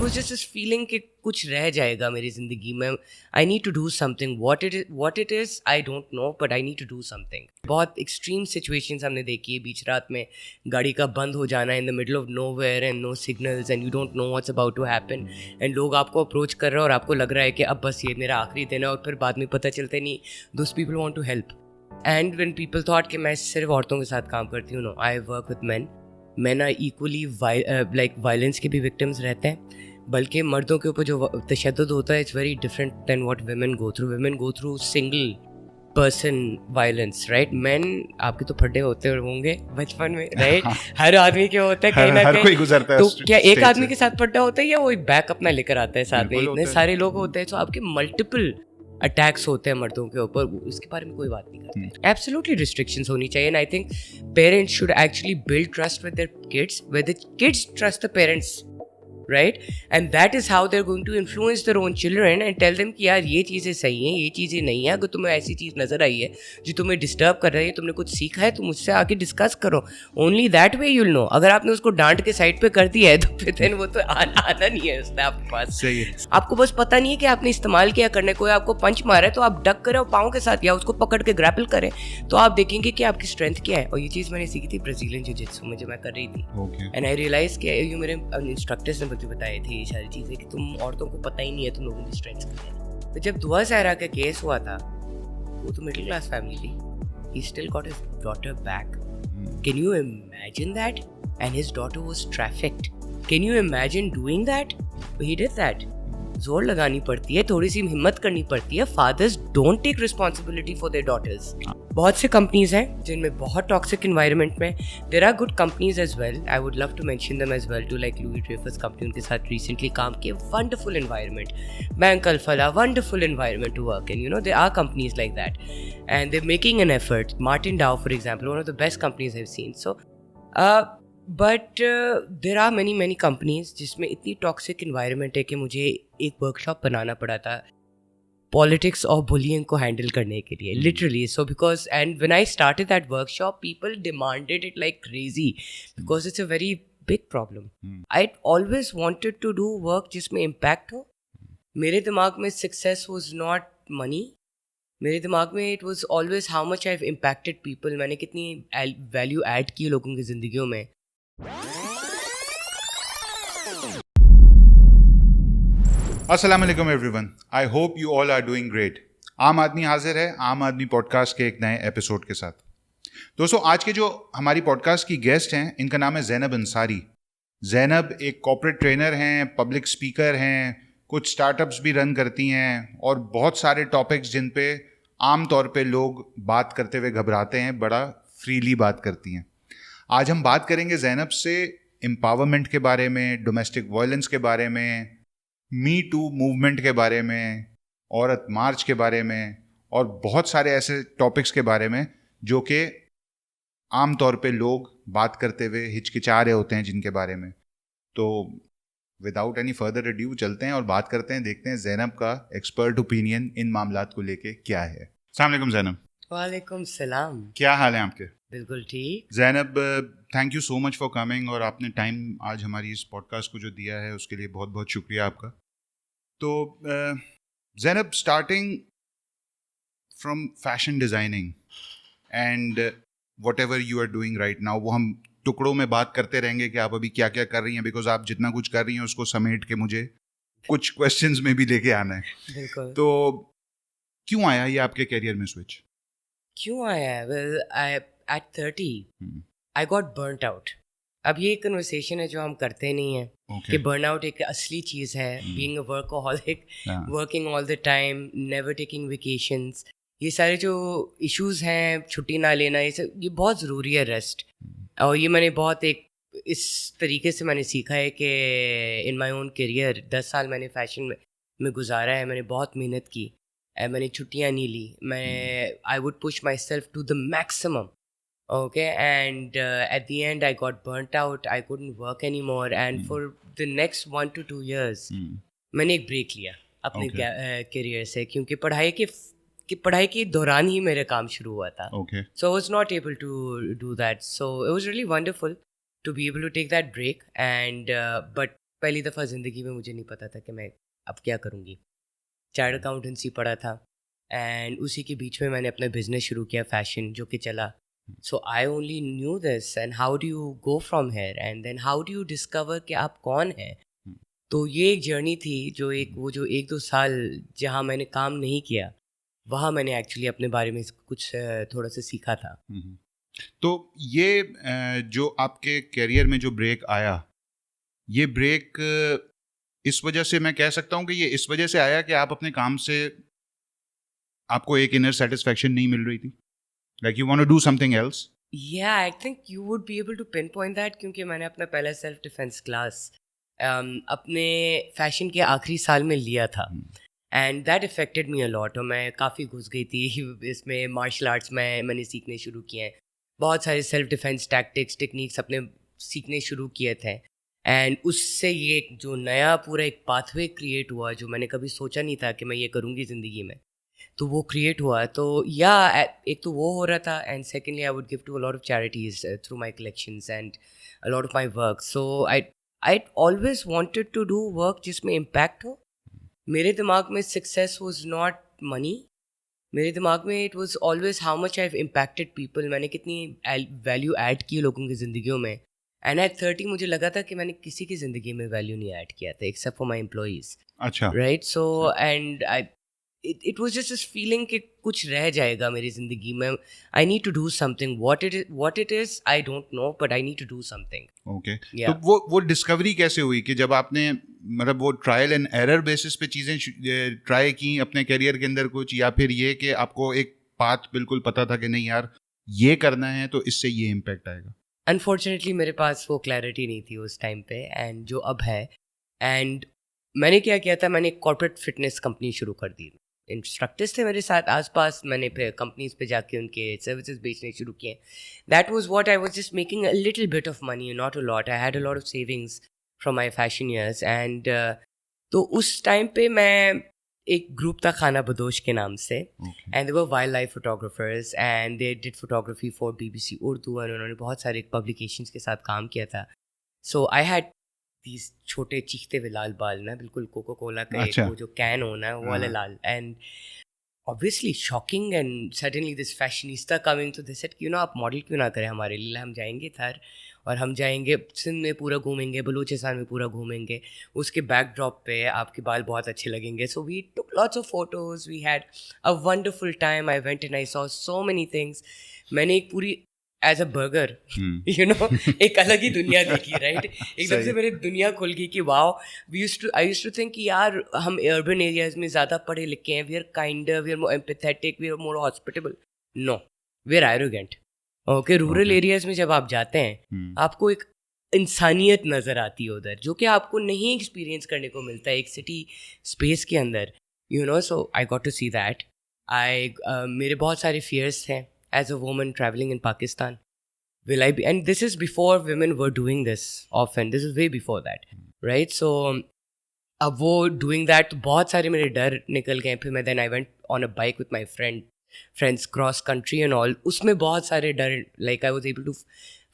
was just this feeling कि कुछ रह जाएगा मेरी ज़िंदगी में. I need to do something. What it is, I don't know, but I need to do something. बहुत extreme situations हमने देखी है. बीच रात में गाड़ी का बंद हो जाना in the middle of nowhere and no signals and you don't know what's about to happen. And लोग आपको approach कर रहे हैं और आपको लग रहा है कि अब बस ये मेरा आखिरी दिन है, और फिर बाद में पता चलता नहीं those people want to help. And when people thought कि मैं सिर्फ औरतों के साथ काम करती हूँ, no, I work with men. Men are equally like violence के भी victims रहते हैं, बल्कि मर्दों के ऊपर जो तशद्दुद होता है, it's very different than what women go through. Women go through single person violence, right? Men, आपके तो फटे होते होंगे बचपन में, right? हर आदमी के होता है कहीं ना कहीं. कोई गुजरता है. तो क्या एक आदमी के साथ फटा होता है या वो एक बैक अपना लेकर आता है साथ में? इतने सारे लोग होते हैं, तो आपके मल्टीपल अटैक्स होते हैं मर्दों के ऊपर. इसके बारे में कोई बात नहीं करते. एब्सोल्युटली रिस्ट्रिक्शंस होनी चाहिए. And I think parents should actually build trust with their kids, where the kids trust the parents, right? And that is how they're going to influence their own children and tell them कि यार ये चीज़ें सही हैं, ये चीज़ें नहीं है. अगर तुम्हें ऐसी चीज़ नज़र आई है जो तुम्हें डिस्टर्ब कर रही है, तुमने कुछ सीखा है, तो मुझसे आके डिस्कस करो. Only that way you'll no. अगर आपने उसको डांट के साइड पे कर दिया है तो फिर वो तो आना नहीं है उसने आपके पास. सही है. आपको बस पता नहीं है कि आपने इस्तेमाल किया करने को. आपको पंच मारा है तो आप डक करें पाँव के साथ या उसको पकड़ के ग्रैपल करें, तो आप देखेंगे कि आपकी स्ट्रेंथ क्या है. और ये चीज़ मैंने सीखी थी ब्राज़ीलियन जिu-jitsu में जब मैं कर रही थी. एंड आई रियलाइज कि ये मेरे इंस्ट्रक्टर्स ने मुझे बताए थे सारी चीज़ें कि तुम औरतों को पता ही नहीं है तुम लोगों की स्ट्रेंथ क्या है. तो जब दुआ सहरा का केस हुआ था, वो तो मिडिल क्लास फैमिली थी. He still got his daughter back. Can you imagine that? And his daughter was trafficked. Can you imagine doing that? But he did that. जोर लगानी पड़ती है, थोड़ी सी हिम्मत करनी पड़ती है. Fathers don't take responsibility for their daughters. बहुत से कंपनीज हैं जिनमें बहुत टॉक्सिक इन्वायरमेंट में. There are good companies as well. I would love to mention them as well too, like Louis Dreyfus company, उनके साथ रिसेंटली काम किए. Wonderful environment. Bank Alfalah, wonderful environment to work in. You know, there are companies like that and they making an effort. Martin Dow for example, one of the best companies I have seen. So but there are many companies जिसमें इतनी toxic environment है कि मुझे एक workshop बनाना पड़ा था politics और bullying को हैंडल करने के लिए, literally. So because and when I started that workshop, people demanded it like crazy because it's a very big problem. I always wanted to do work जिसमें इम्पैक्ट हो. मेरे दिमाग में सक्सेस वाज नॉट मनी. मेरे दिमाग में it was always how much I have impacted people. मैंने कितनी वैल्यू ऐड की लोगों की ज़िंदगियों में. अस्सलाम वालेकुम everyone. I hope you all are doing great. आम आदमी हाजिर है आम आदमी पॉडकास्ट के एक नए एपिसोड के साथ. दोस्तों, आज के जो हमारी पॉडकास्ट की गेस्ट हैं, इनका नाम है ज़ैनब अंसारी. ज़ैनब एक कॉर्पोरेट ट्रेनर हैं, पब्लिक स्पीकर हैं, कुछ स्टार्टअप्स भी रन करती हैं और बहुत सारे टॉपिक्स जिन पे आम तौर पे लोग बात करते हुए घबराते हैं, बड़ा फ्रीली बात करती हैं. आज हम बात करेंगे ज़ैनब से एम्पावरमेंट के बारे में, डोमेस्टिक वायलेंस के बारे में, मी टू मूवमेंट के बारे में, औरत मार्च के बारे में और बहुत सारे ऐसे टॉपिक्स के बारे में जो कि आम तौर पे लोग बात करते हुए हिचकिचा रहे होते हैं जिनके बारे में. तो विदाउट एनी फर्दर अड्यू चलते हैं और बात करते हैं, देखते हैं ज़ैनब का एक्सपर्ट ओपिनियन इन मामलात को लेके क्या है. अस्सलाम वालेकुम ज़ैनब. वालेकुम सलाम. क्या हाल है आपके? बिल्कुल ठीक. Zainab, thank you so much for coming, और आपने टाइम आज हमारी इस पॉडकास्ट को जो दिया है उसके लिए बहुत बहुत शुक्रिया आपका. तो Zainab, starting from fashion designing and whatever you are doing right now, वो हम टुकड़ों में बात करते रहेंगे कि आप अभी क्या क्या कर रही हैं, बिकॉज आप जितना कुछ कर रही हैं उसको समेट के मुझे कुछ क्वेश्चंस में भी लेके आना है. बिल्कुल. तो क्यों आया ये आपके करियर में स्विच? क्यों आया है? Well, I at 30 I got burnt out. अब ये एक कन्वर्सेशन है जो हम करते नहीं हैं. Okay. कि बर्नआउट एक असली चीज़ है. Being a workaholic, working all the time, never taking vacations, ये सारे जो इश्यूज हैं, छुट्टी ना लेना, ये सब, ये बहुत ज़रूरी है, रेस्ट. और ये मैंने बहुत एक इस तरीके से मैंने सीखा है कि इन माई ओन करियर 10 साल मैंने फ़ैशन में गुजारा है. मैंने बहुत मेहनत की, मैंने छुट्टियाँ नहीं ली. मैं I would push myself to the maximum. Okay, and at the end I got burnt out. I couldn't work anymore, and for the next 1 to 2 years मैंने एक ब्रेक लिया अपने करियर से, क्योंकि पढ़ाई के दौरान ही मेरा काम शुरू हुआ था. So I was not able to do that. So it was really wonderful to be able to take that break, and but पहली दफ़ा ज़िंदगी में मुझे नहीं पता था कि मैं अब क्या करूँगी। चार्टर्ड अकाउंटेंसी पढ़ा था एंड उसी के बीच में मैंने अपना बिजनेस शुरू किया फैशन, जो कि चला। So I only knew this and how do you go from here and then how do you discover कि आप कौन हैं। तो ये एक जर्नी थी जो जो 1-2 साल जहाँ मैंने काम नहीं किया, वहाँ मैंने एक्चुअली अपने बारे में कुछ थोड़ा सा सीखा था। तो ये जो आपके करियर में जो ब्रेक आया, ये ब्रेक इस वजह से मैं कह सकता हूँ कि ये इस वजह से आया कि आप अपने काम से आपको एक इनर सेटिस्फैक्शन नहीं मिल रही थी, like you want to do something else. या I think you would be able to pinpoint that, क्योंकि मैंने अपना पहला सेल्फ डिफेंस क्लास अपने फैशन के आखिरी साल में लिया था and that affected me a lot. और मैं काफ़ी घुस गई थी इसमें, मार्शल आर्ट्स में मैंने सीखने शुरू किए हैं, बहुत सारे सेल्फ डिफेंस टैक्टिक्स टेक्निक्स अपने सीखने शुरू किए थे एंड उससे ये जो नया पूरा एक पाथवे क्रिएट हुआ जो मैंने कभी सोचा नहीं था कि मैं ये करूँगी ज़िंदगी में, तो वो क्रिएट हुआ। तो या एक तो वो हो रहा था and secondly I would give to a lot of charities through my collections and a lot of my work. So I always wanted to do work जिसमें इम्पैक्ट हो। मेरे दिमाग में सक्सेस वाज नॉट मनी, मेरे दिमाग में it was always how much I have impacted people, मैंने कितनी वैल्यू ऐड की लोगों की ज़िंदगियों में। एंड एट 30 मुझे लगा था कि मैंने किसी की ज़िंदगी में वैल्यू नहीं ऐड किया था एक्सेप्ट फॉर माई एम्प्लॉइज़। अच्छा, right. So and I it was just this feeling कि कुछ रह जाएगा मेरी ज़िंदगी में। I need to do something. What it is, I don't know, but I need to do something. Okay. Yeah. तो वो डिस्कवरी कैसे हुई कि जब आपने मतलब वो ट्रायल एंड एरर बेसिस पे चीज़ें ट्राई की अपने करियर के अंदर कुछ, या फिर ये कि आपको एक पाथ बिल्कुल पता था कि नहीं यार ये करना है तो इससे ये इम्पैक्ट आएगा? Unfortunately मेरे पास वो क्लैरिटी नहीं थी उस टाइम पे एंड जो अब है। एंड मैंने क्या किया था, मैंने एक कॉर्पोरेट फिटनेस कंपनी शुरू कर दी। इंस्ट्रक्टर्स थे मेरे साथ आसपास, मैंने फिर कंपनीज पे जाके उनके सर्विसेज बेचने शुरू किए। That was what I was just making a little bit of money, not a lot. I had a lot of savings from my fashion years and तो उस टाइम पे मैं एक ग्रुप था खाना बदोश के नाम से and they were wild life photographers and they did photography for BBC Urdu and उन्होंने बहुत सारे पब्लिकेशंस के साथ काम किया था। सो आई हैड these छोटे चीखते हुए लाल बाल ना, बिल्कुल कोको कोला का एक वो जो कैन होना है वो वाले लाल, and obviously shocking and suddenly this fashionista coming to this set कि आप मॉडल क्यों ना करें हमारे लिए, हम जाएंगे थर और हम जाएंगे सिंध में पूरा घूमेंगे, बलूचिस्तान में पूरा घूमेंगे, उसके बैकड्रॉप पे आपके बाल बहुत अच्छे लगेंगे। So we took lots of photos, we had a wonderful time, I went and I saw so many things. मैंने एक पूरी एज अ बर्गर एक अलग ही दुनिया देखी, राइट। एकदम से मेरी दुनिया खुल गई कि wow, I used to think कि यार हम अर्बन एरियाज में ज़्यादा पढ़े लिखे हैं, we are kinder, we are more empathetic, we are more hospitable. No, we are arrogant. Okay, rural areas में जब आप जाते हैं आपको एक इंसानियत नज़र आती है उधर, जो कि आपको नहीं एक्सपीरियंस करने को मिलता है एक सिटी स्पेस के अंदर, so I got to see that. मेरे बहुत सारे फियर्स थे as a woman traveling in Pakistan. Will I be, and this is before women were doing this often, this is way before that, right? So अब वो doing that बहुत सारे मेरे डर निकल गए। फिर मैं then I went on a bike with my friends cross country and all, उसमें बहुत सारे डर, like I was able to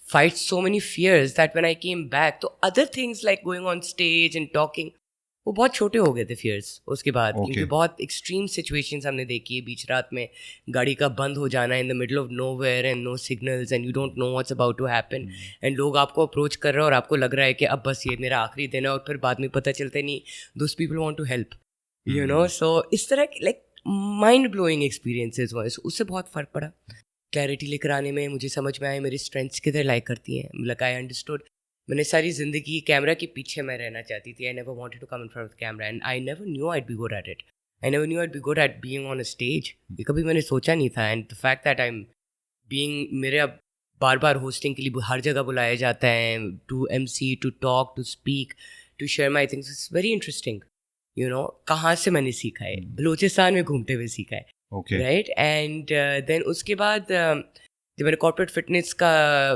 fight so many fears that when I came back, तो other things like going on stage and talking, वो बहुत छोटे हो गए थे फियर्स उसके बाद। क्योंकि बहुत एक्सट्रीम सिचुएशंस हमने देखी है, बीच रात में गाड़ी का बंद हो जाना in the middle of nowhere and no signals and you don't know what's about to happen, and लोग आपको अप्रोच कर रहे हैं और आपको लग रहा है कि अब बस ये मेरा आखिरी दिन है, और फिर बाद में पता चलता नहीं those people want to help, so इस तरह के लाइक माइंड ब्लोइंग एक्सपीरियंसेस हुए। उससे बहुत फ़र्क पड़ा। क्लैरिटी लेकर आने में मुझे समझ में आया मेरी स्ट्रेंथ्स किधर लाइक करती हैं, लाइक आई अंडरस्टूड। मैंने सारी ज़िंदगी कैमरा के पीछे मैं रहना चाहती थी। I never wanted to come in front of camera and I never knew I'd be good at it. I never knew I'd be good at being on a stage. ये कभी मैंने सोचा नहीं था। And the fact that I am being, मेरे अब बार बार hosting के लिए हर जगह बुलाया जाता है, to MC, to talk, to speak, to share my things, it's very interesting. कहाँ से मैंने सीखा है, बलूचिस्तान में घूमते हुए सीखा है, राइट। एंड देन उसके बाद जब मैंने कॉर्पोरेट फिटनेस का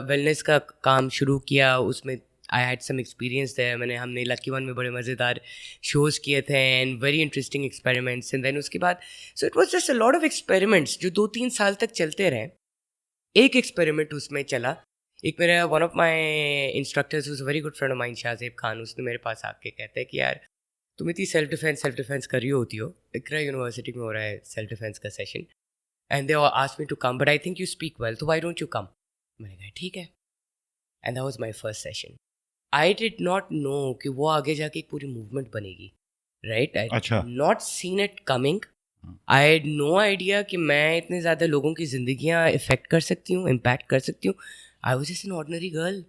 वेलनेस का काम शुरू किया, उसमें आई हैड सम एक्सपीरियंस है। हमने लकी वन में बड़े मज़ेदार शोज़ किए थे and very interesting experiments. And then उसके बाद so it was just a lot of experiments जो 2-3 साल तक चलते रहे। एक एक्सपेरिमेंट उसमें चला एक मेरा one of my instructors is very good friend of mine, Shahzeb Khan, उसने मेरे पास आके कहते हैं कि यार तुम इतनी सेल्फ डिफेंस कर रही होती हो, इकरा यूनिवर्सिटी में हो रहा है सेल्फ डिफेंस का session, and they asked me to come but I think you speak well, तो व्हाई डोंट यू कम? मैंने कहा ठीक है, and that was my first session. I did not know कि वो आगे जाके एक पूरी मूवमेंट बनेगी, राइट? आई अच्छा. Not seen it coming. I had no idea कि मैं इतने ज़्यादा लोगों की ज़िंदगियाँ इफेक्ट कर सकती हूँ, इम्पैक्ट कर सकती हूँ. I was just an ordinary girl,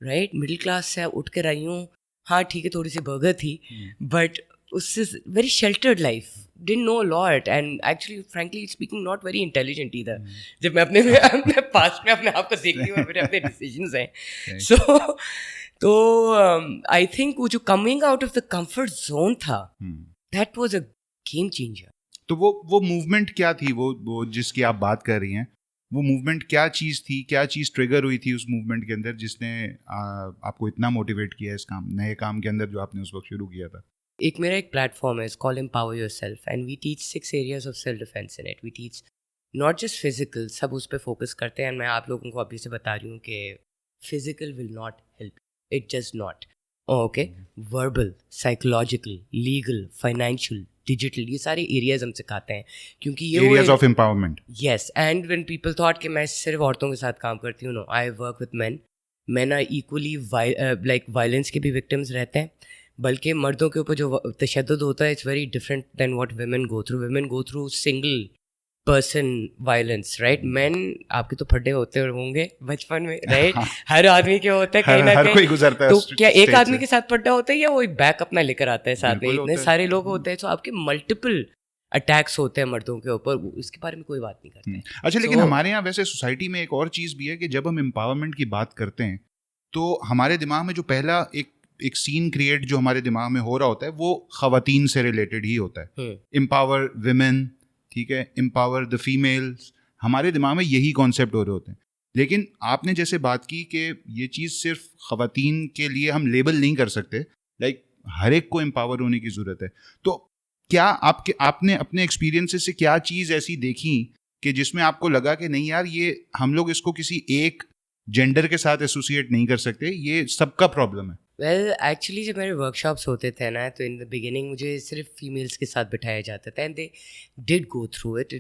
right? Middle class से उठ कर आई हूँ. हाँ ठीक है, थोड़ी सी बर्गर थी, बट उससे very sheltered life, didn't know lot, and actually frankly speaking not very intelligent either. जब मैं अपने पास्ट में अपने आप को देखती हूँ, मेरे अपने डिसीजंस हैं. सो तो आई थिंक वो जो coming out of the comfort zone था, that was a game changer. तो वो मूवमेंट क्या थी, वो जिसकी आप बात कर रही हैं, वो मूवमेंट क्या चीज़ थी, क्या चीज़ ट्रिगर हुई थी उस मूवमेंट के अंदर जिसने आपको इतना मोटिवेट किया इस नए काम के अंदर जो आपने उस वक्त शुरू किया था? एक मेरा एक प्लेटफॉर्म है, call empower yourself, and we teach 6 areas of self defence in it. We teach not just physical, सब उस पर फोकस करते हैं. मैं आप लोगों को अभी से बता रही हूँ कि physical will not help, it just not. Okay, verbal, psychological, legal, financial, digital, ये सारे एरियाज हम सिखाते हैं, क्योंकि ये areas of empowerment. Yes, and when people thought कि मैं सिर्फ औरतों के साथ काम करती हूँ, no, I work with men. Men are equally like violence के भी विक्टिम्स रहते हैं, बल्कि मर्दों के ऊपर जो तशद्दुद होता है, it's very different than what women go through. Women go through single person violence, right? Man, आपके तो फड्डे होते होंगे बचपन में, राइट? हर आदमी के होता है कहीं ना कहीं, कोई गुजरता है. तो क्या एक आदमी के साथ फड्डा होता है या वो एक बैक अपना लेकर आता है साथ में? इतने सारे लोग होते हैं, तो आपके मल्टीपल अटैक्स होते हैं मर्दों के ऊपर, इसके बारे में कोई बात नहीं करते. अच्छा, लेकिन हमारे यहाँ वैसे सोसाइटी में एक और चीज़ भी है कि जब हम एम्पावरमेंट की बात करते हैं तो हमारे दिमाग में जो पहला एक सीन क्रिएट जो हमारे दिमाग में हो रहा होता है वो ख़वातीन से रिलेटेड ही होता है. एम्पावर विमेन, ठीक है, एम्पावर द फीमेल्स, हमारे दिमाग में यही कॉन्सेप्ट हो रहे होते हैं. लेकिन आपने जैसे बात की कि ये चीज़ सिर्फ ख़वातीन के लिए हम लेबल नहीं कर सकते, लाइक हर एक को एम्पावर होने की ज़रूरत है. तो क्या आपने अपने एक्सपीरियंसेस से क्या चीज़ ऐसी देखी कि जिसमें आपको लगा कि नहीं यार, ये हम लोग इसको किसी एक जेंडर के साथ एसोसिएट नहीं कर सकते, ये सबका प्रॉब्लम है? वेल, एक्चुअली जब मेरे वर्कशॉप्स होते थे ना, तो इन द बिगिनिंग मुझे सिर्फ फीमेल्स के साथ बिठाया जाता था, and they did go through it.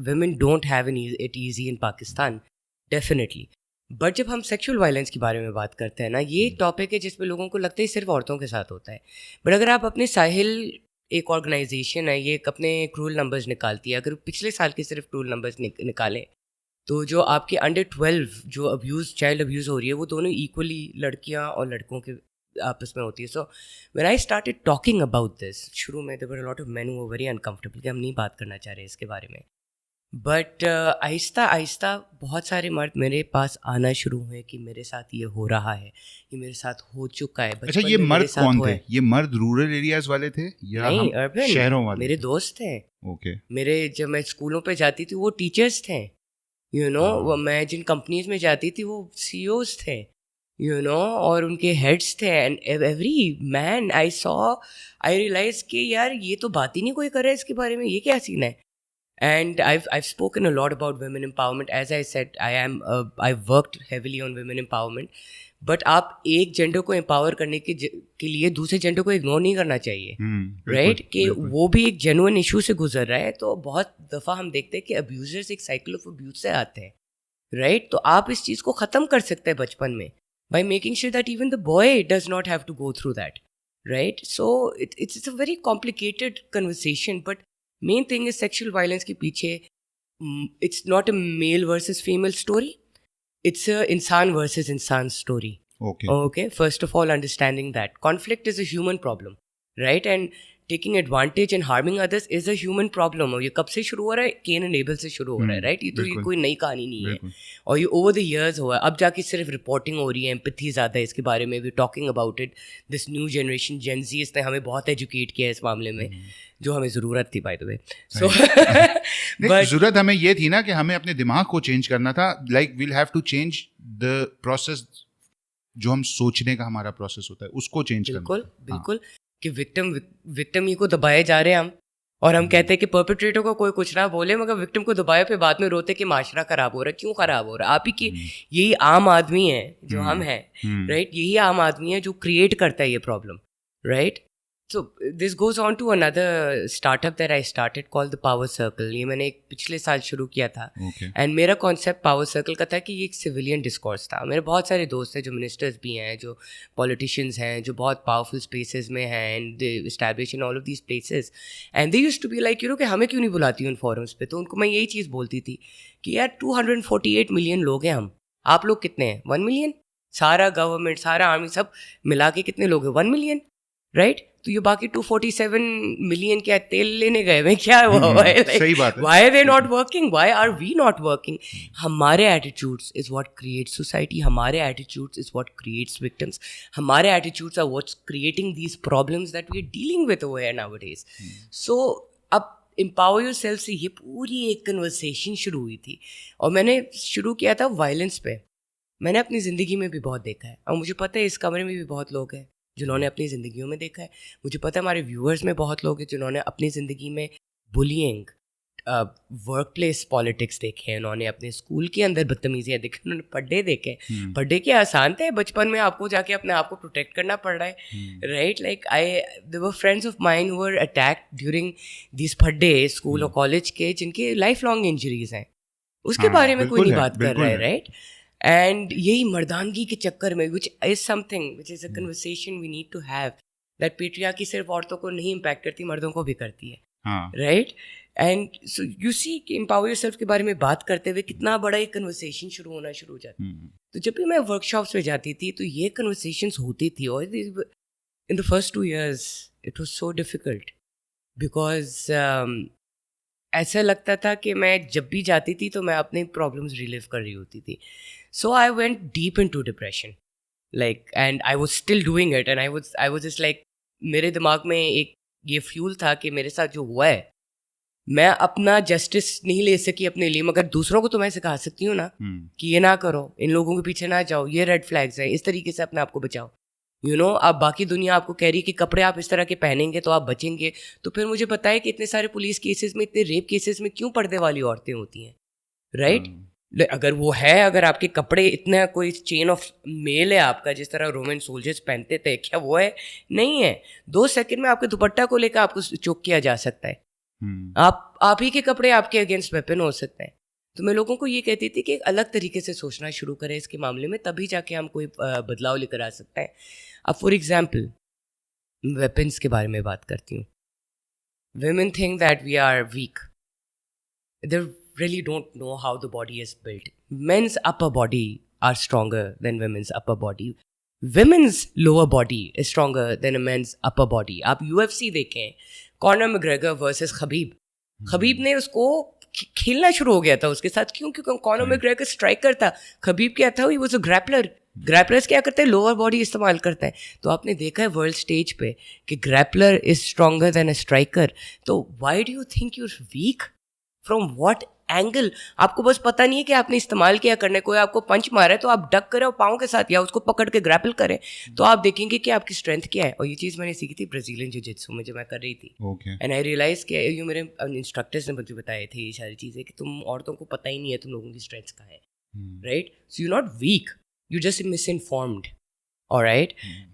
Women don't have it easy in Pakistan, definitely. But जब हम सेक्सुअल वायलेंस के बारे में बात करते हैं ना, ये एक टॉपिक है जिसमें लोगों को लगता है सिर्फ औरतों के साथ होता है. बट अगर आप अपने साहिल, एक ऑर्गेनाइजेशन है, ये अपने क्रूल नंबर्स निकालती है, अगर पिछले साल के सिर्फ क्रूल नंबर्स निकालें, तो जो आपके अंडर 12 जो चाइल्ड अब्यूज़ हो रही है, वो दोनों इक्वली लड़कियां और लड़कों के आपस में होती है. So when I started talking about this, शुरू में there were a lot of men who were very uncomfortable कि हम नहीं बात करना चाह रहे इसके बारे में. बट आहिस्ता आहिस्ता बहुत सारे मर्द मेरे पास आना शुरू हुए कि मेरे साथ ये हो रहा है, ये मेरे साथ हो चुका है. अच्छा, ये मर्द कौन थे? ये मर्द रूरल एरियाज वाले थे या नहीं, अर्बन शहरों वाले? मेरे दोस्त थे. ओके. मेरे जब मैं स्कूलों पे जाती थी वो टीचर्स थे, यू नो. मैं जिन कंपनीज में जाती थी वो CEOs थे, यू नो, और उनके हेड्स थे. And every man I saw, I realise कि यार ये तो बात ही नहीं कोई कर रहा है इसके बारे में, ये क्या सीन है. And I've spoken a lot about women empowerment. As I said, I've worked heavily on women empowerment. But आप एक जेंडर को एम्पावर करने के लिए दूसरे जेंडर को इग्नोर नहीं करना चाहिए, राइट? कि वो भी एक जेन्युइन इशू से गुजर रहा है. तो बहुत दफ़ा हम देखते हैं कि अब्यूजर्स एक साइकिल ऑफ अब्यूज से आते हैं, राइट? तो आप इस चीज़ को ख़त्म कर सकते हैं बचपन में by making sure that even the boy does not have to go through that, right? So it's a very complicated conversation, but main thing is sexual violence के पीछे it's not a male versus female story, it's a insan versus insan story. Okay, first of all, understanding that conflict is a human problem, right? And taking advantage and harming others is a human problem. और ये कब से शुरू हो रहा है? Cain and Abel से शुरू हो रहा है, राइट? ये तो ये कोई नई कहानी नहीं है, और ये ओवर द इयर्स हुआ है. अब जाके सिर्फ रिपोर्टिंग हो रही है, एम्पैथी ज़्यादा है इसके बारे में, we talking about it. This new generation Gen Z, इसने हमें बहुत एजुकेट किया है इस मामले में, जो हमें ज़रूरत थी, बाय द वे. सो ज़रूरत हमें ये थी ना कि हमें अपने दिमाग को चेंज करना था. Like we'll have to change the process, जो हम सोचने का हमारा प्रोसेस होता है उसको चेंज करना. बिल्कुल कि विक्टिम ही को दबाए जा रहे हैं हम, और हम कहते हैं कि परपेट्रेटर को कोई कुछ ना बोले मगर विक्टिम को दबाए पे बाद में रोते कि माशरा खराब हो रहा है। क्यों खराब हो रहा है? आप ही की यही आम आदमी है जो हम हैं, राइट? यही आम आदमी है जो क्रिएट करता है ये problem, right? So this goes on to another startup that I started called the Power Circle. ये मैंने पिछले साल शुरू किया था एंड मेरा कॉन्सेप्ट पावर सर्कल का था कि ये एक सिविलियन डिस्कोर्स था। मेरे बहुत सारे दोस्त हैं जो मिनिस्टर्स भी हैं, जो पॉलिटिशियंस हैं, जो बहुत पावरफुल स्पेसेस में हैं and they establish in all of these places and they used to be like कि हमें क्यों नहीं बुलाती उन फोरम्स पे। तो उनको मैं यही चीज़ बोलती थी कि यार 248 मिलियन लोग हैं हम, आप लोग कितने हैं? 1 मिलियन। सारा गवर्नमेंट, सारा आर्मी सब मिला के कितने लोग हैं? 1 मिलियन, राइट? तो ये बाकी 247 मिलियन क्या तेल लेने गए हैं क्या? सही बात है। Why are they not working? Why are we not working? हमारे attitudes is what creates society. हमारे attitudes is what creates victims. हमारे attitudes are what's creating these problems that we are dealing with over here nowadays. So अब Empower Yourself से ये पूरी एक conversation शुरू हुई थी और मैंने शुरू किया था वायलेंस पे। मैंने अपनी ज़िंदगी में भी बहुत देखा है और मुझे पता है इस कमरे में भी बहुत लोग हैं जिन्होंने अपनी ज़िंदगियों में देखा है। मुझे पता है हमारे व्यूअर्स में बहुत लोग हैं जिन्होंने अपनी ज़िंदगी में बुलिंग, वर्क प्लेस पॉलिटिक्स देखे हैं, उन्होंने अपने स्कूल के अंदर बदतमीजियाँ देखी, उन्होंने पढ़े देखे। पढ़े के आसान थे, बचपन में आपको जाके अपने आप को प्रोटेक्ट करना पड़ रहा है, right? Like there were friends of mine who were attacked during this पढ़े स्कूल और कॉलेज के, जिनके लाइफ लॉन्ग इंजरीज हैं। उसके बारे में कोई नहीं बात कर रहा है, राइट? एंड यही मर्दानगी के चक्कर में which is something which is a conversation we need to have, that patriarchy सिर्फ औरतों को नहीं इम्पैक्ट करती, मर्दों को भी करती है, right? And so you see कि एम्पावर योरसेल्फ के बारे में बात करते हुए कितना बड़ा एक कन्वर्सेशन शुरू होना शुरू हो जाता है। तो जब भी मैं वर्कशॉप्स में जाती थी तो ये कन्वर्सेशंस होती थी और in the first 2 years it was so difficult because ऐसा लगता था कि मैं जब भी जाती थी तो मैं अपने प्रॉब्लम्स रिलीव कर रही होती थी। So I went deep into depression, like, and I was still doing it and I was just like, मेरे दिमाग में एक ये फ्यूल था कि मेरे साथ जो हुआ है, मैं अपना जस्टिस नहीं ले सकी अपने लिए, मगर दूसरों को तो मैं सिखा सकती हूँ ना कि ये ना करो, इन लोगों के पीछे ना जाओ, ये रेड फ्लैग्स हैं, इस तरीके से अपने आप को बचाओ। आप बाकी दुनिया आपको कह रही है कि कपड़े आप इस तरह के पहनेंगे तो आप बचेंगे, तो फिर मुझे पता है कि इतने सारे पुलिस केसेस में, इतने रेप केसेस में क्यों पर्दे वाली औरतें होती हैं, राइट? अगर वो है, अगर आपके कपड़े इतना कोई चेन ऑफ मेल है आपका, जिस तरह रोमन सोल्जर्स पहनते थे, क्या वो है? नहीं है। 2 सेकंड में आपके दुपट्टा को लेकर आपको चोक किया जा सकता है। आप ही के कपड़े आपके अगेंस्ट वेपन हो सकते हैं। तो मैं लोगों को ये कहती थी कि एक अलग तरीके से सोचना शुरू करें इसके मामले में, तभी जाके हम कोई बदलाव लेकर आ सकते हैं। अब फॉर एग्जाम्पल वेपन्स के बारे में बात करती हूँ। women think that we are weak. They really don't know how the body is built. Men's upper body are stronger than women's upper body. Women's lower body is stronger than a men's upper body. आप UFC देखें, Conor McGregor versus Khabib ने उसको खेलना शुरू हो गया था उसके साथ। क्यों? क्योंकि कॉनर मैग्रेगर स्ट्राइकर था, खबीब क्या था? He was a grappler. Grapplers क्या करते हैं? लोअर बॉडी इस्तेमाल करते हैं। तो आपने देखा है वर्ल्ड स्टेज पे कि grappler is stronger than a striker. तो why do you think you are weak? From what angle? आपको बस पता नहीं है कि आपने इस्तेमाल किया करने, कोई आपको पंच मारा है तो आप डक करें और पाँव के साथ या उसको पकड़ के ग्रैपल करें, तो आप देखेंगे कि आपकी स्ट्रेंथ क्या है। और ये चीज़ मैंने सीखी थी ब्राजीलियन जिu-jitsu में जब मैं कर रही थी। एंड आई रियलाइज कि ये मेरे इंस्ट्रक्टर्स ने मुझे बताए थे ये सारी चीज़ें कि तुम औरतों को पता ही नहीं है तुम लोगों की स्ट्रेंथ क्या है, right? So you not weak, you just misinformed, all right?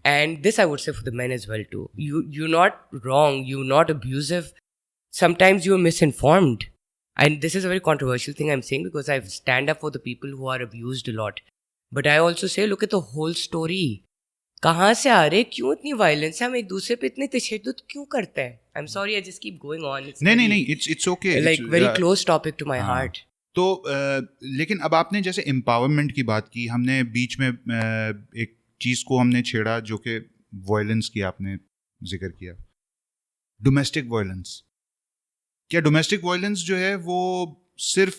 And this I would say for the men as well too. You're not wrong, you're not abusive. Sometimes you're misinformed, and this is a very controversial thing I'm saying because I stand up for the people who are abused a lot. But I also say, look at the whole story. कहाँ से आ रहे, क्यों इतनी violence है, हम एक दूसरे पे इतने तशद्दुद क्यों करते हैं? I'm sorry, I just keep going on. नहीं, it's okay. Like very close topic to my heart. तो लेकिन अब आपने जैसे एम्पावरमेंट की बात की, हमने बीच में एक चीज़ को हमने छेड़ा जो कि वायलेंस की आपने जिक्र किया, डोमेस्टिक वायलेंस। क्या डोमेस्टिक वायलेंस जो है वो सिर्फ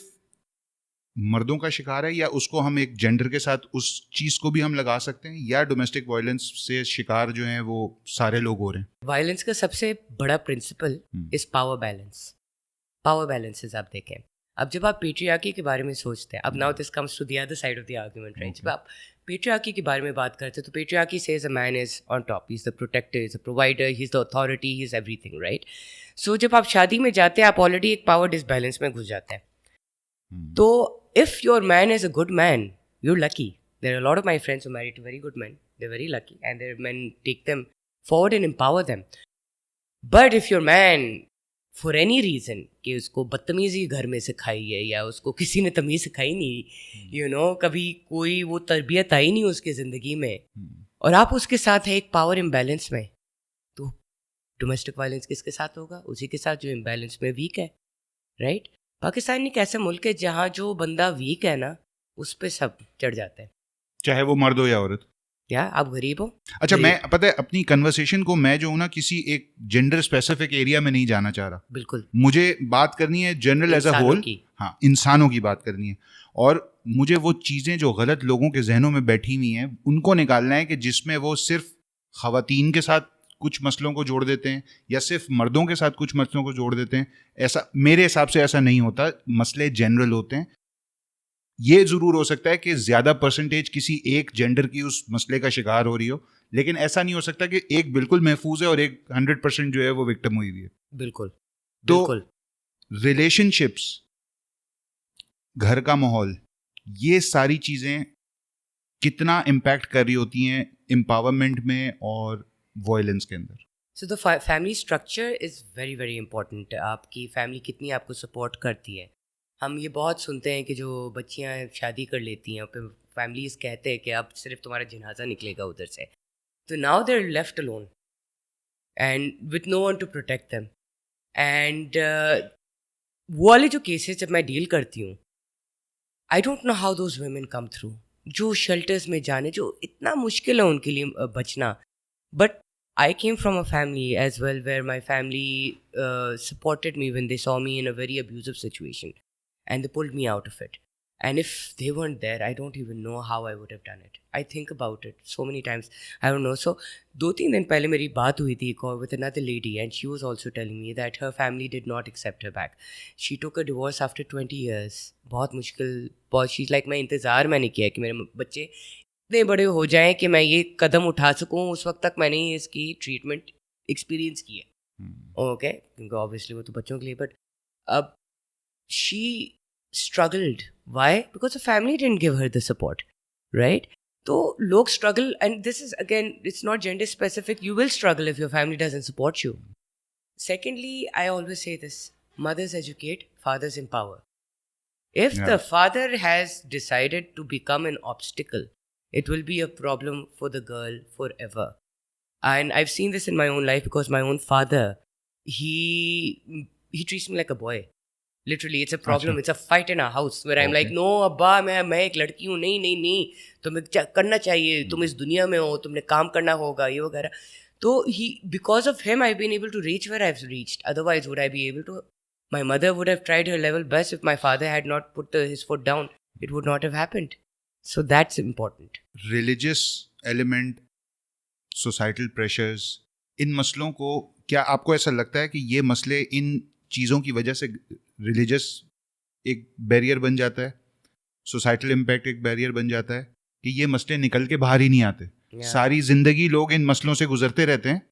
मर्दों का शिकार है, या उसको हम एक जेंडर के साथ उस चीज़ को भी हम लगा सकते हैं, या डोमेस्टिक वायलेंस से शिकार जो हैं वो सारे लोग हो रहे हैं? वायलेंस का सबसे बड़ा principle is power balance. Power balances आप देखें, अब जब आप पेट्रियार्की के बारे में सोचते हैं, अब now this comes to the other side of the argument, right? जब आप पेट्रियार्की के बारे में बात करते हैं तो patriarchy says a man is on top, he is the protector, he is the provider, he is the authority, he is everything, right? So जब आप शादी में जाते हैं आप ऑलरेडी एक पावर डिसबैलेंस में घुस जाते हैं. तो if your man is a good man, you're lucky. There are a lot of my friends who married to very good men. They're very lucky, and their men take them forward and empower them. But if your man, for any reason, कि उसको बदतमीजी घर में सिखाई है या उसको किसी ने तमीज़ सिखाई नहीं, you know, कभी कोई वो तरबियत आई नहीं उसकी ज़िंदगी में, और आप उसके साथ है एक पावर इम्बैलेंस में, तो डोमेस्टिक वायलेंस किसके साथ होगा? उसी के साथ जो इम्बैलेंस में वीक है, राइट? पाकिस्तान एक ऐसा मुल्क है जहाँ जो बंदा वीक है ना, उस पे सब चढ़ जाते हैं, चाहे वो मर्द हो या औरत. या आप गरीब हो. अच्छा, मैं पता है अपनी कन्वर्सेशन को मैं जो हूँ ना किसी एक जेंडर स्पेसिफिक एरिया में नहीं जाना चाह रहा. बिल्कुल, मुझे बात करनी है जनरल एज अ होल. हाँ, इंसानों की बात करनी है, और मुझे वो चीज़ें जो गलत लोगों के जहनों में बैठी हुई हैं उनको निकालना है कि जिसमें वो सिर्फ ख़वातीन के साथ कुछ मसलों को जोड़ देते हैं या सिर्फ मर्दों के साथ कुछ मसलों को जोड़ देते हैं. ऐसा मेरे हिसाब से ऐसा नहीं होता. मसले जनरल होते हैं. ये ज़रूर हो सकता है कि ज़्यादा परसेंटेज किसी एक जेंडर की उस मसले का शिकार हो रही हो, लेकिन ऐसा नहीं हो सकता कि एक बिल्कुल महफूज है और एक 100% जो है वो विक्टिम हुई हुई है. बिल्कुल. तो बिल्कुल. रिलेशनशिप्स, घर का माहौल, ये सारी चीज़ें कितना इम्पैक्ट कर रही होती हैं एम्पावरमेंट में और वॉयलेंस के अंदर. So the family structure is very very important. आपकी फैमिली कितनी आपको सपोर्ट करती है. हम ये बहुत सुनते हैं कि जो बच्चियां शादी कर लेती हैं फिर फैमिलीज कहते हैं कि अब सिर्फ तुम्हारा जनाजा निकलेगा उधर से, तो now they are left alone and with no one to protect them. And वो वाले जो केसेस जब मैं डील करती हूँ, I don't know how those women come through. जो शेल्टर्स में जाने, जो इतना मुश्किल है उनके लिए बचना. But I came from a family as well where my family supported me when they saw me in a very abusive situation, and they pulled me out of it. And if they weren't there, I don't even know how I would have done it. I think about it so many times. I don't know. So 2-3 दिन पहले मेरी बात हुई थी with another lady, and she was also telling me that her family did not accept her back. She took a divorce after 20 years. बहुत मुश्किल, बहुत. She's like, मैं इंतज़ार मैंने किया कि मेरे बच्चे इतने बड़े हो जाएं कि मैं ये कदम उठा सकूं. उस वक्त तक मैंने इसकी ट्रीटमेंट एक्सपीरियंस की है. ओके, क्योंकि ऑब्वियसली वो तो बच्चों के लिए. बट अब she struggled. Why? Because the family didn't give her the support, right? So log struggle, and this is again, it's not gender specific. You will struggle if your family doesn't support you. Secondly, I always say this: mothers educate, fathers empower. If the father has decided to become an obstacle, it will be a problem for the girl forever. And I've seen this in my own life because my own father, he treats me like a boy. Literally, it's a problem. It's a fight in our house where I'm like, no, अब्बा, मैं एक लड़की हूँ. नहीं, तुम्हें करना चाहिए. तुम इस दुनिया में हो, तुमने काम करना होगा, ये वगैरह. तो because of him, I've been able to reach where I've reached. Otherwise, would I be able to? My mother would have tried her level best. If my father had not put his foot down, it would not have happened. So that's important. Religious element, societal pressures, इन मसलों को क्या आपको ऐसा लगता है कि ये मसले इन चीज़ों की वजह से रिलीजियस एक बैरियर बन जाता है, सोसाइटल इम्पैक्ट एक बैरियर बन जाता है कि ये मसले निकल के बाहर ही नहीं आते? सारी जिंदगी लोग इन मसलों से गुजरते रहते हैं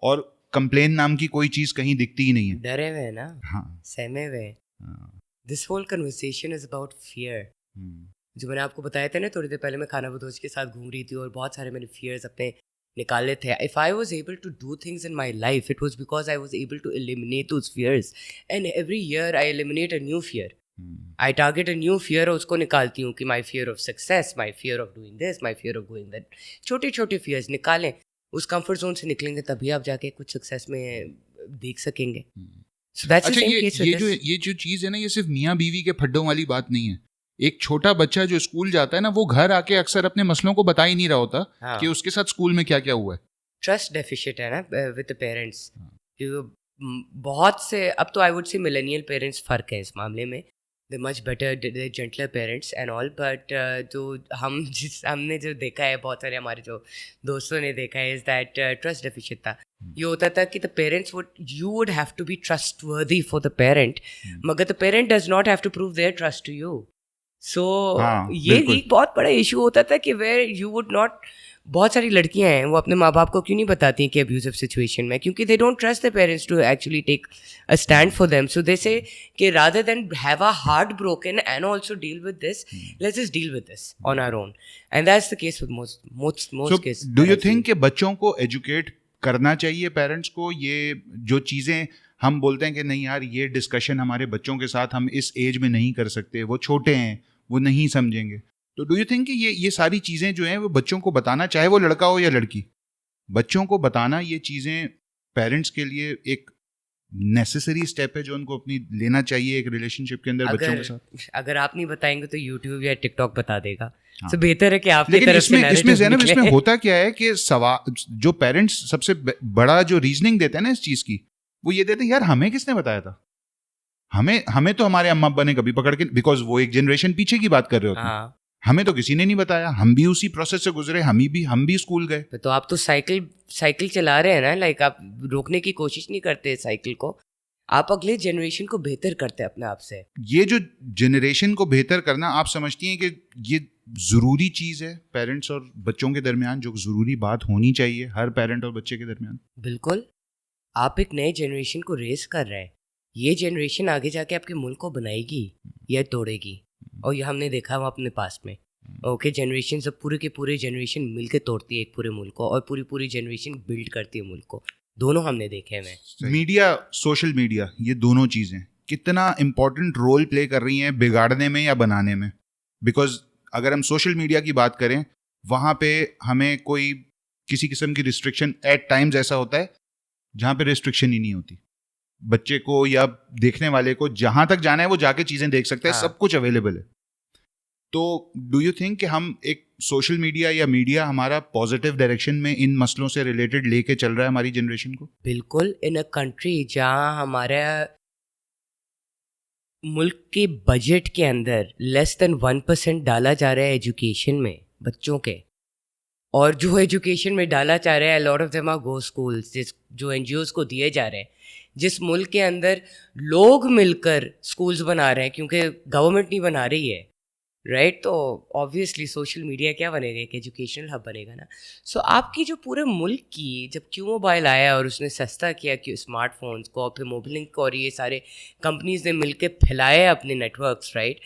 और कंप्लेन नाम की कोई चीज़ कहीं दिखती ही नहीं है. डरे हुए ना, हाँ, सहमे हुए. This whole conversation is about fear. जो मैंने आपको बताया था ना थोड़ी देर पहले, मैं खाना बदोश के साथ घूम रही थी और बहुत सारे मैंने फियर्स अपने निकाले थे. If I was able to do things in my life, it was because I was able to eliminate those fears. And every year I eliminate a new fear. I target a new fear और उसको निकालती हूँ कि my fear of success, my fear of doing this, my fear of doing that. छोटे छोटे fears निकालें. उस comfort zone से निकलेंगे तभी आप जाके कुछ success में देख सकेंगे. So that's the same case with this. ये जो चीज़ है ना, ये सिर्फ मियाँ बीवी के फड्डों वाली बात नहीं है. एक छोटा बच्चा जो स्कूल जाता है ना, वो घर आके अक्सर अपने मसलों को बता ही नहीं रहा होता कि उसके साथ स्कूल में क्या क्या हुआ है. ट्रस्ट डेफिशिट है ना विद द पेरेंट्स. बहुत से अब तो I would say millennial parents फ़र्क है इस मामले में. They much better, they gentler parents and all. But जो हमने जो देखा है, बहुत सारे हमारे जो दोस्तों ने देखा है, इज़ दैट ट्रस्ट डेफिशिट था. ये होता था कि the parents you would have to be trustworthy for the parent, मगर the parent does not have to prove their trust to you. So हाँ, ये बिल्कुल। एक बहुत बड़ा इशू होता था कि वेयर यू वुड नॉट, बहुत सारी लड़कियां हैं वो अपने माँ बाप को क्यों नहीं बताती कि अब्यूजिव सिचुएशन में, क्योंकि they don't trust the parents to actually take a stand for them. So they say कि rather than have a heart broken and also deal with this, let's just deal with this on our own. And that's the case with most case. Do you think कि बच्चों को educate करना चाहिए parents को? ये जो चीज़ें हम बोलते हैं कि नहीं यार ये डिस्कशन हमारे बच्चों के साथ हम इस एज में नहीं कर सकते, वो छोटे हैं, वो नहीं समझेंगे, तो डू यू थिंक कि ये सारी चीज़ें जो हैं वो बच्चों को बताना, चाहे वो लड़का हो या लड़की, बच्चों को बताना ये चीज़ें पेरेंट्स के लिए एक नेसेसरी स्टेप है जो उनको अपनी लेना चाहिए एक रिलेशनशिप के अंदर बच्चों के साथ? अगर आप नहीं बताएंगे तो यूट्यूब या टिकटॉक बता देगा. हाँ. तो बेहतर है कि आप लेकिन इसमें ज़ैनब इसमें होता क्या है कि सवाल जो पेरेंट्स सबसे बड़ा जो रीजनिंग देते हैं ना इस चीज़ की, वो ये देते हैं यार हमें किसने बताया था, हमें तो हमारे अम्मा अब्बा ने कभी पकड़ के, बिकॉज वो एक जनरेशन पीछे की बात कर रहे होते हैं. हाँ. हमें तो किसी ने नहीं बताया, हम भी उसी प्रोसेस से गुजरे, हम भी स्कूल गए. तो आप तो साइकिल चला रहे हैं ना, लाइक आप रोकने की कोशिश नहीं करते साइकिल को, आप अगले जनरेशन को बेहतर करते हैं अपने आप से. ये जो जनरेशन को बेहतर करना, आप समझती हैं कि ये ज़रूरी चीज़ है पेरेंट्स और बच्चों के दरमियान, जो ज़रूरी बात होनी चाहिए हर पेरेंट और बच्चे के दरमियान? बिल्कुल. आप एक नए जनरेशन को रेस कर रहे हैं. ये जनरेशन आगे जाके आपके मुल्क को बनाएगी या तोड़ेगी, और ये हमने देखा हुआ अपने पास में. ओके, जनरेशन सब पूरे के पूरे जनरेशन मिलके तोड़ती है एक पूरे मुल्क को, और पूरी जनरेशन बिल्ड करती है मुल्क को. दोनों हमने देखे हैं. मीडिया, सोशल मीडिया, ये दोनों चीज़ें कितना इम्पोर्टेंट रोल प्ले कर रही हैं बिगाड़ने में या बनाने में? बिकॉज अगर हम सोशल मीडिया की बात करें, वहाँ पे हमें कोई किसी किस्म की रिस्ट्रिक्शन एट टाइम्स ऐसा होता है जहाँ पे रिस्ट्रिक्शन ही नहीं होती. बच्चे को या देखने वाले को जहाँ तक जाना है वो जाके चीज़ें देख सकते हैं. हाँ. सब कुछ अवेलेबल है. तो डू यू थिंक कि हम एक सोशल मीडिया या मीडिया हमारा पॉजिटिव डायरेक्शन में इन मसलों से रिलेटेड लेके चल रहा है हमारी जनरेशन को? बिल्कुल. इन अ कंट्री जहाँ हमारा मुल्क के बजट के अंदर लेस देन 1% डाला जा रहा है एजुकेशन में बच्चों के, और जो एजुकेशन में डाला जा रहा है lot of them are go schools, जो एनजीओज को दिए जा रहे हैं, जिस मुल्क के अंदर लोग मिलकर स्कूल्स बना रहे हैं क्योंकि गवर्नमेंट नहीं बना रही है, राइट? तो ऑब्वियसली सोशल मीडिया क्या बनेगा, एक एजुकेशनल हब बनेगा ना. सो आपकी जो पूरे मुल्क की, जब क्यू मोबाइल आया और उसने सस्ता किया कि स्मार्टफोन्स को, और फिर मोबिलिंक को, और ये सारे कंपनीज ने मिलकर फैलाए अपने networks, right?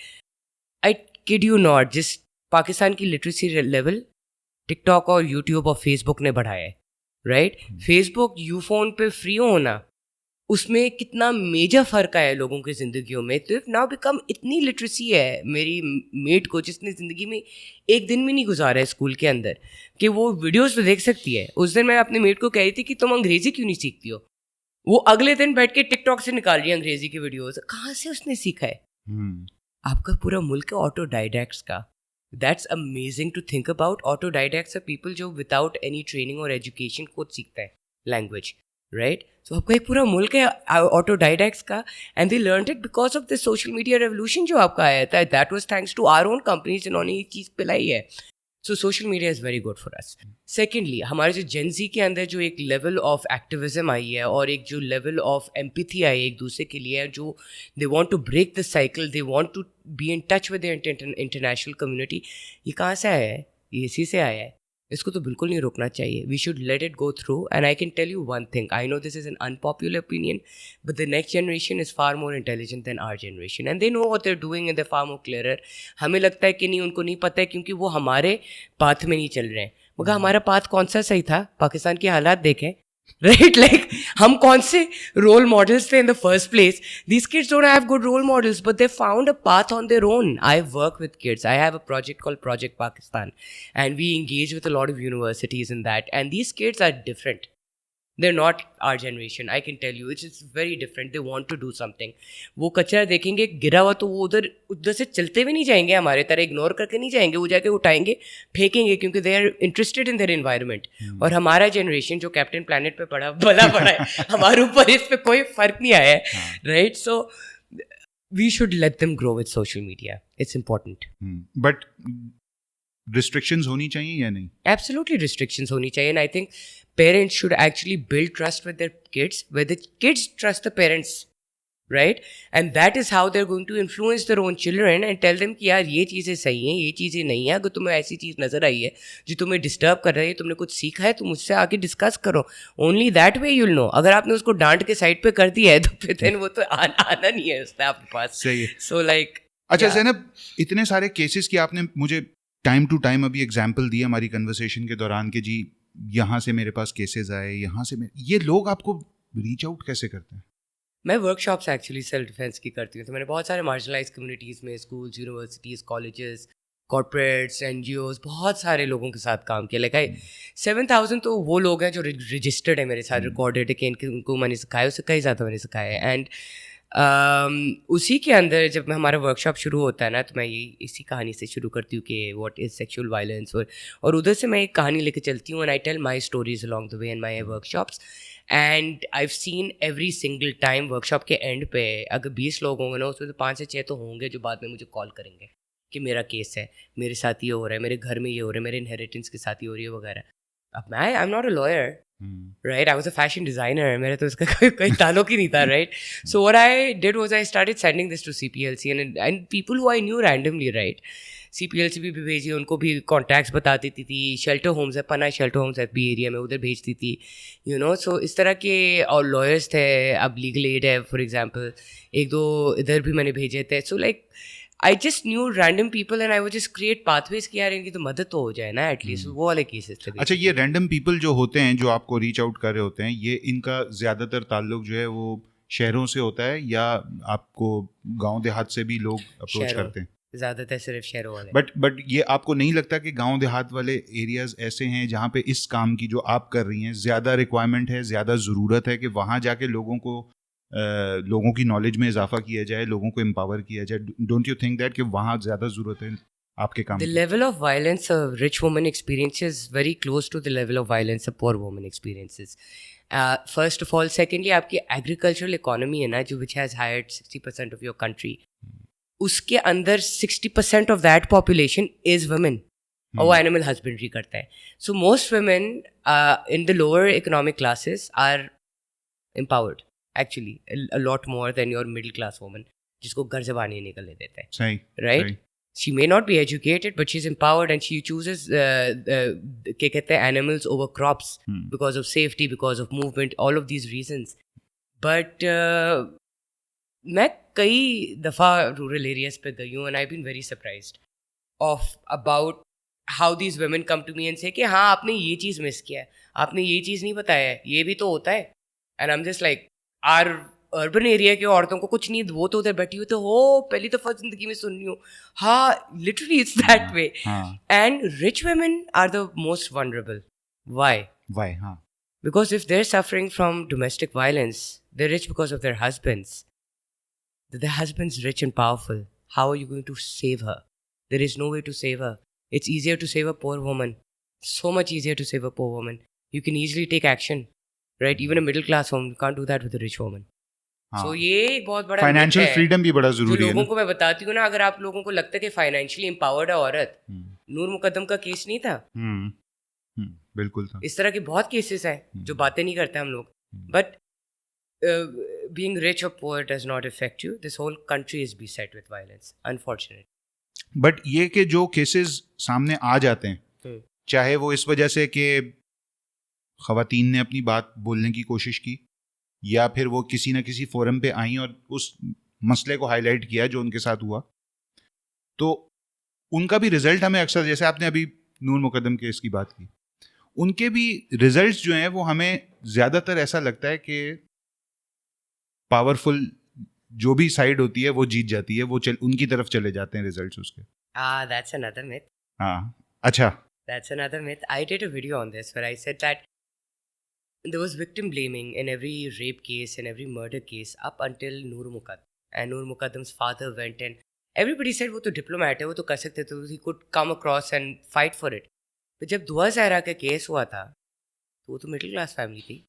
I kid you not, जिस पाकिस्तान की लिटरेसी लेवल टिकटॉक और यूट्यूब और फेसबुक ने बढ़ाया है, राइट? फेसबुक यूफोन पे फ्री होना, उसमें कितना मेजर फ़र्क आया है लोगों की ज़िंदगियों में. तो इफ नाउ बिकम, इतनी लिटरेसी है मेरी मेट को जिसने ज़िंदगी में एक दिन भी नहीं गुजारा है स्कूल के अंदर, कि वो वीडियोस तो देख सकती है. उस दिन मैं अपने मेट को कह रही थी कि तुम अंग्रेज़ी क्यों नहीं सीखती हो, वो अगले दिन बैठ के टिकटॉक से निकाल रही है अंग्रेज़ी की वीडियोज़. कहाँ से उसने सीखा है? आपका पूरा मुल्क है ऑटोडाइडैक्ट्स का. That's amazing to think about. Autodidacts are people जो विदाउट एनी ट्रेनिंग और एजुकेशन खुद सीखता है लैंग्वेज, राइट? सो आपका एक पूरा मुल्क है ऑटोडाइडैक्ट्स का, and they learned it because of the social media revolution जो आपका आया था. That was thanks to our own companies जिन्होंने ये चीज़ पिलाई है. So social media is very good for us. Secondly, हमारे जो जेनजी के अंदर जो एक लेवल ऑफ एक्टिविज्म आई है और एक जो लेवल ऑफ एम्पैथी आई है एक दूसरे के लिए, जो they want to break the cycle, they want to be in touch with the international community, ये कहाँ से आया है? ये इसी से आया है. इसको तो बिल्कुल नहीं रोकना चाहिए. We should let it go through. And I can tell you one thing, I know this is an unpopular opinion, but the next generation is far more intelligent than our generation, and they know what they are doing and they far more clearer. हमें लगता है कि नहीं, उनको नहीं पता है क्योंकि वो हमारे पाथ में नहीं चल रहे हैं. मगर हमारा पाथ कौन सा सही था? पाकिस्तान की हालात देखें, right? Like, हम कौन से role models थे in the first place? These kids don't have good role models, but they found a path on their own. I work with kids. I have a project called Project Pakistan, and we engage with a lot of universities in that. And these kids are different. They're not our generation. I can tell you, it's very different. They want to do something. वो कचरा देखेंगे गिरा हुआ तो वो उधर से चलते भी नहीं जाएंगे, हमारे तरह इग्नोर करके नहीं जाएंगे, वो जाके उठाएंगे, फेंकेंगे, क्योंकि they are interested in their environment. और हमारा जनरेशन जो कैप्टन प्लैनेट पे भला पड़ा है, हमारे ऊपर इस पे कोई फर्क नहीं आया है, right? So we should let them grow with social media. It's important. But restrictions होनी चाहिए या नहीं? Absolutely restrictions होनी चाहिए. And I think parents should actually build trust with their kids, where the kids trust the parents. right? And that is how they're going to influence their own children and tell them कि यार ये चीज़ें सही हैं, ये चीज़ें नहीं हैं. अगर तुम्हें ऐसी चीज़ नज़र आई है जो तुम्हें डिस्टर्ब कर रही है, तुमने कुछ सीखा है, तुम मुझसे आके डिस्कस करो. Only that way you'll no. अगर आपने उसको डांट के साइड पे कर दिया है तो फिर then वो तो आना नहीं है उससे आपके पास. सही है. So like अच्छा ज़ैनब, इतने सारे केसेस की आपने मुझे टाइम टू टाइम अभी एग्जाम्पल दिए हमारी कन्वर्सेशन के दौरान कि जी यहाँ से मेरे पास केसेस आए, यहाँ से ये लोग आपको रीच आउट कैसे करते हैं? मैं वर्कशॉप्स एक्चुअली सेल्फ डिफेंस की करती हूँ. तो मैंने बहुत सारे मार्जिनलाइज कम्युनिटीज़ में schools, universities, colleges, corporates, NGOs, बहुत सारे लोगों के साथ काम किया. लाइक 7,000 तो वो लोग हैं जो रजिस्टर्ड है मेरे साथ, रिकॉर्डेड है कि उनको मैंने सिखाया, उससे कहीं ज़्यादा मैंने सिखाया है. एंड उसी के अंदर जब हमारा वर्कशॉप शुरू होता है ना, तो मैं ये इसी कहानी से शुरू करती हूँ कि व्हाट इज़ सेक्सुअल वायलेंस, और उधर से मैं एक कहानी लेकर चलती हूँ. And I tell my stories along the way in my workshops. And I have seen every single time workshop के एंड पे अगर 20 लोग होंगे ना, उसमें तो 5 से 6 तो होंगे जो बाद में मुझे कॉल करेंगे कि मेरा केस है, मेरे साथ ये हो रहा है, मेरे घर में ये हो रहा है, मेरे इनहेरिटेंस के साथ ये हो रही है वगैरह. अब मैं I am not a lawyer, right? I was a fashion designer, मेरा तो उसका कोई ताल्लुक ही नहीं था, right? So what I did was I started sending this to CPLC and people who I knew randomly, right? CPLC भी भेजी, उनको भी कॉन्टैक्ट्स बता देती थी. शेल्टर होम्स है, पना शेल्टर होम्स FB एरिया में, उधर भेजती थी, यू नो. सो इस तरह के और लॉयर्स थे. अब लीगल एड है फॉर एग्जांपल, एक दो इधर भी मैंने भेजे थे. So like I just new random people and I would just create pathways कि यार इनकी तो मदद तो हो जाए ना एटलीस्ट. वो वाले केसेस थे. अच्छा, ये रैंडम पीपल जो होते हैं, जो आपको रीच आउट कर रहे होते हैं, ये इनका ज़्यादातर ताल्लुक जो है वो शहरों से होता है या आपको गांव देहात से भी लोग अप्रोच करते हैं? ज़्यादातर सिर्फ शहरों वाले. बट ये आपको नहीं लगता कि गांव देहात वाले एरियाज ऐसे हैं जहाँ पे इस काम की जो आप कर रही हैं ज़्यादा रिक्वायरमेंट है, ज़्यादा ज़रूरत है कि वहाँ जाके लोगों की नॉलेज में इजाफा किया जाए, लोगों को एम्पावर किया जाए? डोंट यू थिंक दैट कि वहाँ ज़्यादा ज़रूरत है आपके काम The level of violence a rich woman experiences very close to the level of violence a poor woman experiences. First of all, secondly, आपकी agricultural economy है ना, जो which has hired 60% of your country, उसके अंदर 60% of that population is women. और वो animal husbandry करता है. So most women in the lower economic classes are empowered actually a lot more than your middle class woman जिसको घर से बाहर नहीं निकलने देता है. सही, right? सही. She may not be educated, but she's empowered and she chooses क्या कहते हैं animals over crops because of safety, because of movement, all of these reasons. But मैं कई दफ़ा रूरल एरियाज पे गई हूँ and I've been very surprised of about how these women come to me and say कि हाँ आपने ये चीज़ मिस किया है, आपने ये चीज़ नहीं बताया है, ये भी तो होता है. And I'm just like, our urban area की औरतों को कुछ नहीं, वो तो उधर बैठी हुई तो हो पहली दफ़ा ज़िंदगी में सुन रही हूँ. हाँ, literally it's that way. And rich women are the most vulnerable. Why? हाँ, because if they are suffering from domestic violence, they are rich because of their husbands. Their husband's rich and powerful. How are you going to save her? There is no way to save her. It's easier to save a poor woman. So much easier to save a poor woman. You can easily take action, right? Even a middle class woman can't do that with a rich woman. So ये एक बहुत बड़ा financial freedom भी बड़ा जरूरी है. लोगों को मैं बताती हूँ ना, अगर आप लोगों को लगता है कि फाइनेंशियली एम्पावर्ड है औरत, नूर मुकद्दम का केस नहीं था? बिल्कुल था. इस तरह के बहुत केसेस हैं जो बातें नहीं करते हम लोग. But being rich or poor does not affect you. This whole country is beset with violence, unfortunately. But ये कि जो केसेस सामने आ जाते हैं, चाहे वो इस वजह से कि ख़वातीन ने अपनी बात बोलने की कोशिश की, या फिर वो किसी न किसी फोरम पे आई और उस मसले को हाईलाइट किया जो उनके साथ हुआ, तो उनका भी रिजल्ट हमें अक्सर, जैसे आपने अभी नूर मुकद्दम केस की बात की, उनके भी रिजल्ट्स जो हैं वो हमें ज़्यादातर ऐसा लगता है कि पावरफुल जो भी साइड होती है वो जीत जाती है, वो उनकी तरफ चले जाते हैं रिजल्ट्स उसके. That's another myth. अच्छा. That's another myth. I did a video on this where I said that there was victim blaming in every rape case and every murder case up until Noor Muqaddam. And Noor Muqaddam's father went and everybody said वो तो diplomat है, वो तो कर सकते थे, he could come across and fight for it. but जब दुआ ज़हरा का केस हुआ था तो वो तो मिडिल क्लास फैमिली थी.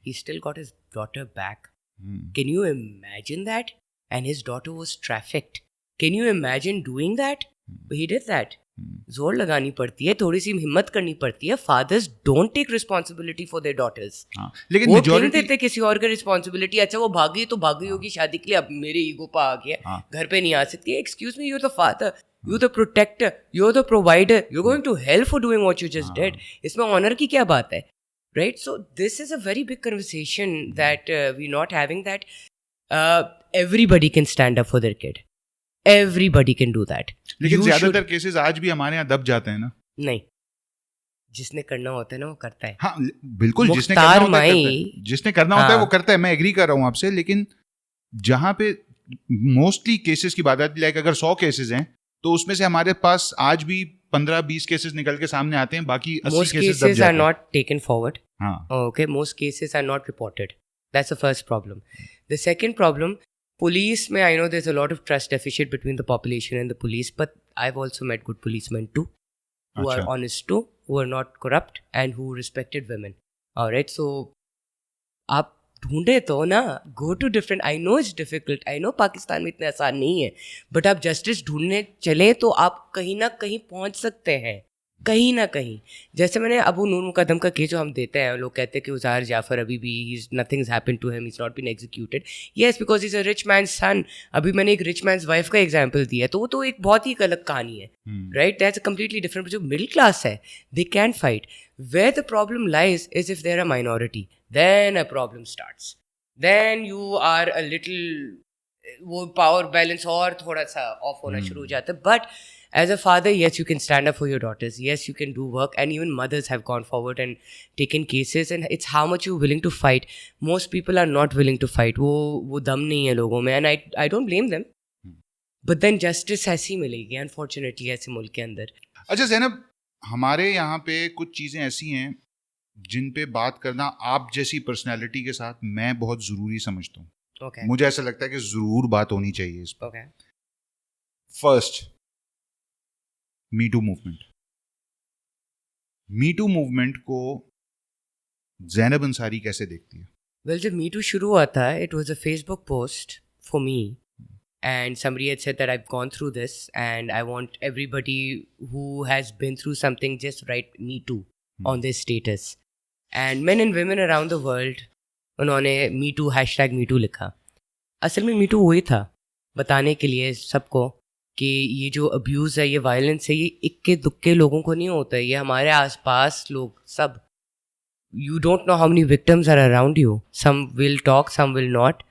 He still got his daughter back. Can you imagine that? And his daughter was trafficked. Can you imagine doing that? But he did that. जोर लगानी पड़ती है, थोड़ी सी हिम्मत करनी पड़ती है. Fathers don't take responsibility for their daughters. लेकिन वो मेजॉरिटी देते किसी और का रिस्पॉन्सिबिलिटी. अच्छा वो भागी तो भागी होगी शादी के लिए, अब मेरे ईगो पर आ गया, घर पे नहीं आ सकती. Excuse me, you are the father, you are the protector, you are the provider, you are going to help for doing what you just did. इसमें ऑनर की क्या बात है? Right, so this is a very big conversation that we're not having. That everybody can stand up for their kid. Everybody can do that. लेकिन ज्यादातर cases आज भी हमारे यहाँ दब जाते हैं ना. नहीं, जिसने करना होता है ना वो करता है. हाँ बिल्कुल, जिसने करना होता है, जिसने करना होता है वो करता है. मैं एग्री कर रहा हूँ आपसे. लेकिन जहाँ पे मोस्टली केसेस की बात आती है, लाइक अगर 100 केसेस हैं तो उसमें से हमारे पास आज भी 15-20 केसेस निकल के सामने आते हैं, बाकी 80 केसेस दब जाते हैं. are not taken forward. हाँ. Okay, most cases are not reported. That's the first problem. The second problem, police में I know there's a lot of trust deficit between the population and the police, but I've also met good policemen too, who are honest too, who are not corrupt and who respected women. Alright, so आप ढूंढे तो ना, go to different. I know it's difficult, I know Pakistan में इतना आसान नहीं है, but आप जस्टिस ढूंढने चले तो आप कहीं ना कहीं पहुंच सकते हैं, कहीं ना कहीं. जैसे मैंने अबू नूर मुकदम का केस जो हम देते हैं, लोग कहते हैं कि उज़ार जाफ़र अभी भी nothings happen to him, is not been executed. Yes, because is a rich man son. अभी मैंने एक रिच मैन वाइफ का एग्जाम्पल दिया, तो वो तो एक बहुत ही अलग कहानी है. Right, that's a completely different. जो मिडिल क्लास है, they can fight. Where the problem lies is if there a minority, then a problem starts. Then you are a little, वो power balance और थोड़ा सा off होना शुरू हो जाता है. But as a father, yes, you can stand up for your daughters. Yes, you can do work, and even mothers have gone forward and taken cases. And it's how much you're willing to fight. Most people are not willing to fight. वो दम नहीं है लोगों में, and I don't blame them. But then justice ऐसी मिलेगी, unfortunately, ऐसे मुल्क के अंदर. अच्छा ज़ैनब, हमारे यहाँ पे कुछ चीज़ें ऐसी हैं जिन पे बात करना आप जैसी पर्सनालिटी के साथ मैं बहुत ज़रूरी समझता हूँ. Okay. मुझे ऐसा लगता है कि ज़रूर बात होनी चाहिए इस पर. Okay. First, me too movement. Me too movement को ज़ैनब अंसारी कैसे देखती है? Well, जब मी टू शुरू हुआ था, it was a Facebook post for me. And somebody had said that I've gone through this and I want everybody who has been through something just write me too on their status. And men and women around the world, उन्होंने me too #me2 लिखा. असल में me too वही था, बताने के लिए सबको कि ये जो अब्यूज़ है, ये वायलेंस है, ये इक्के दुक्के लोगों को नहीं होता है, ये हमारे आसपास लोग सब. You don't know how many victims are around you. Some will talk, some will not.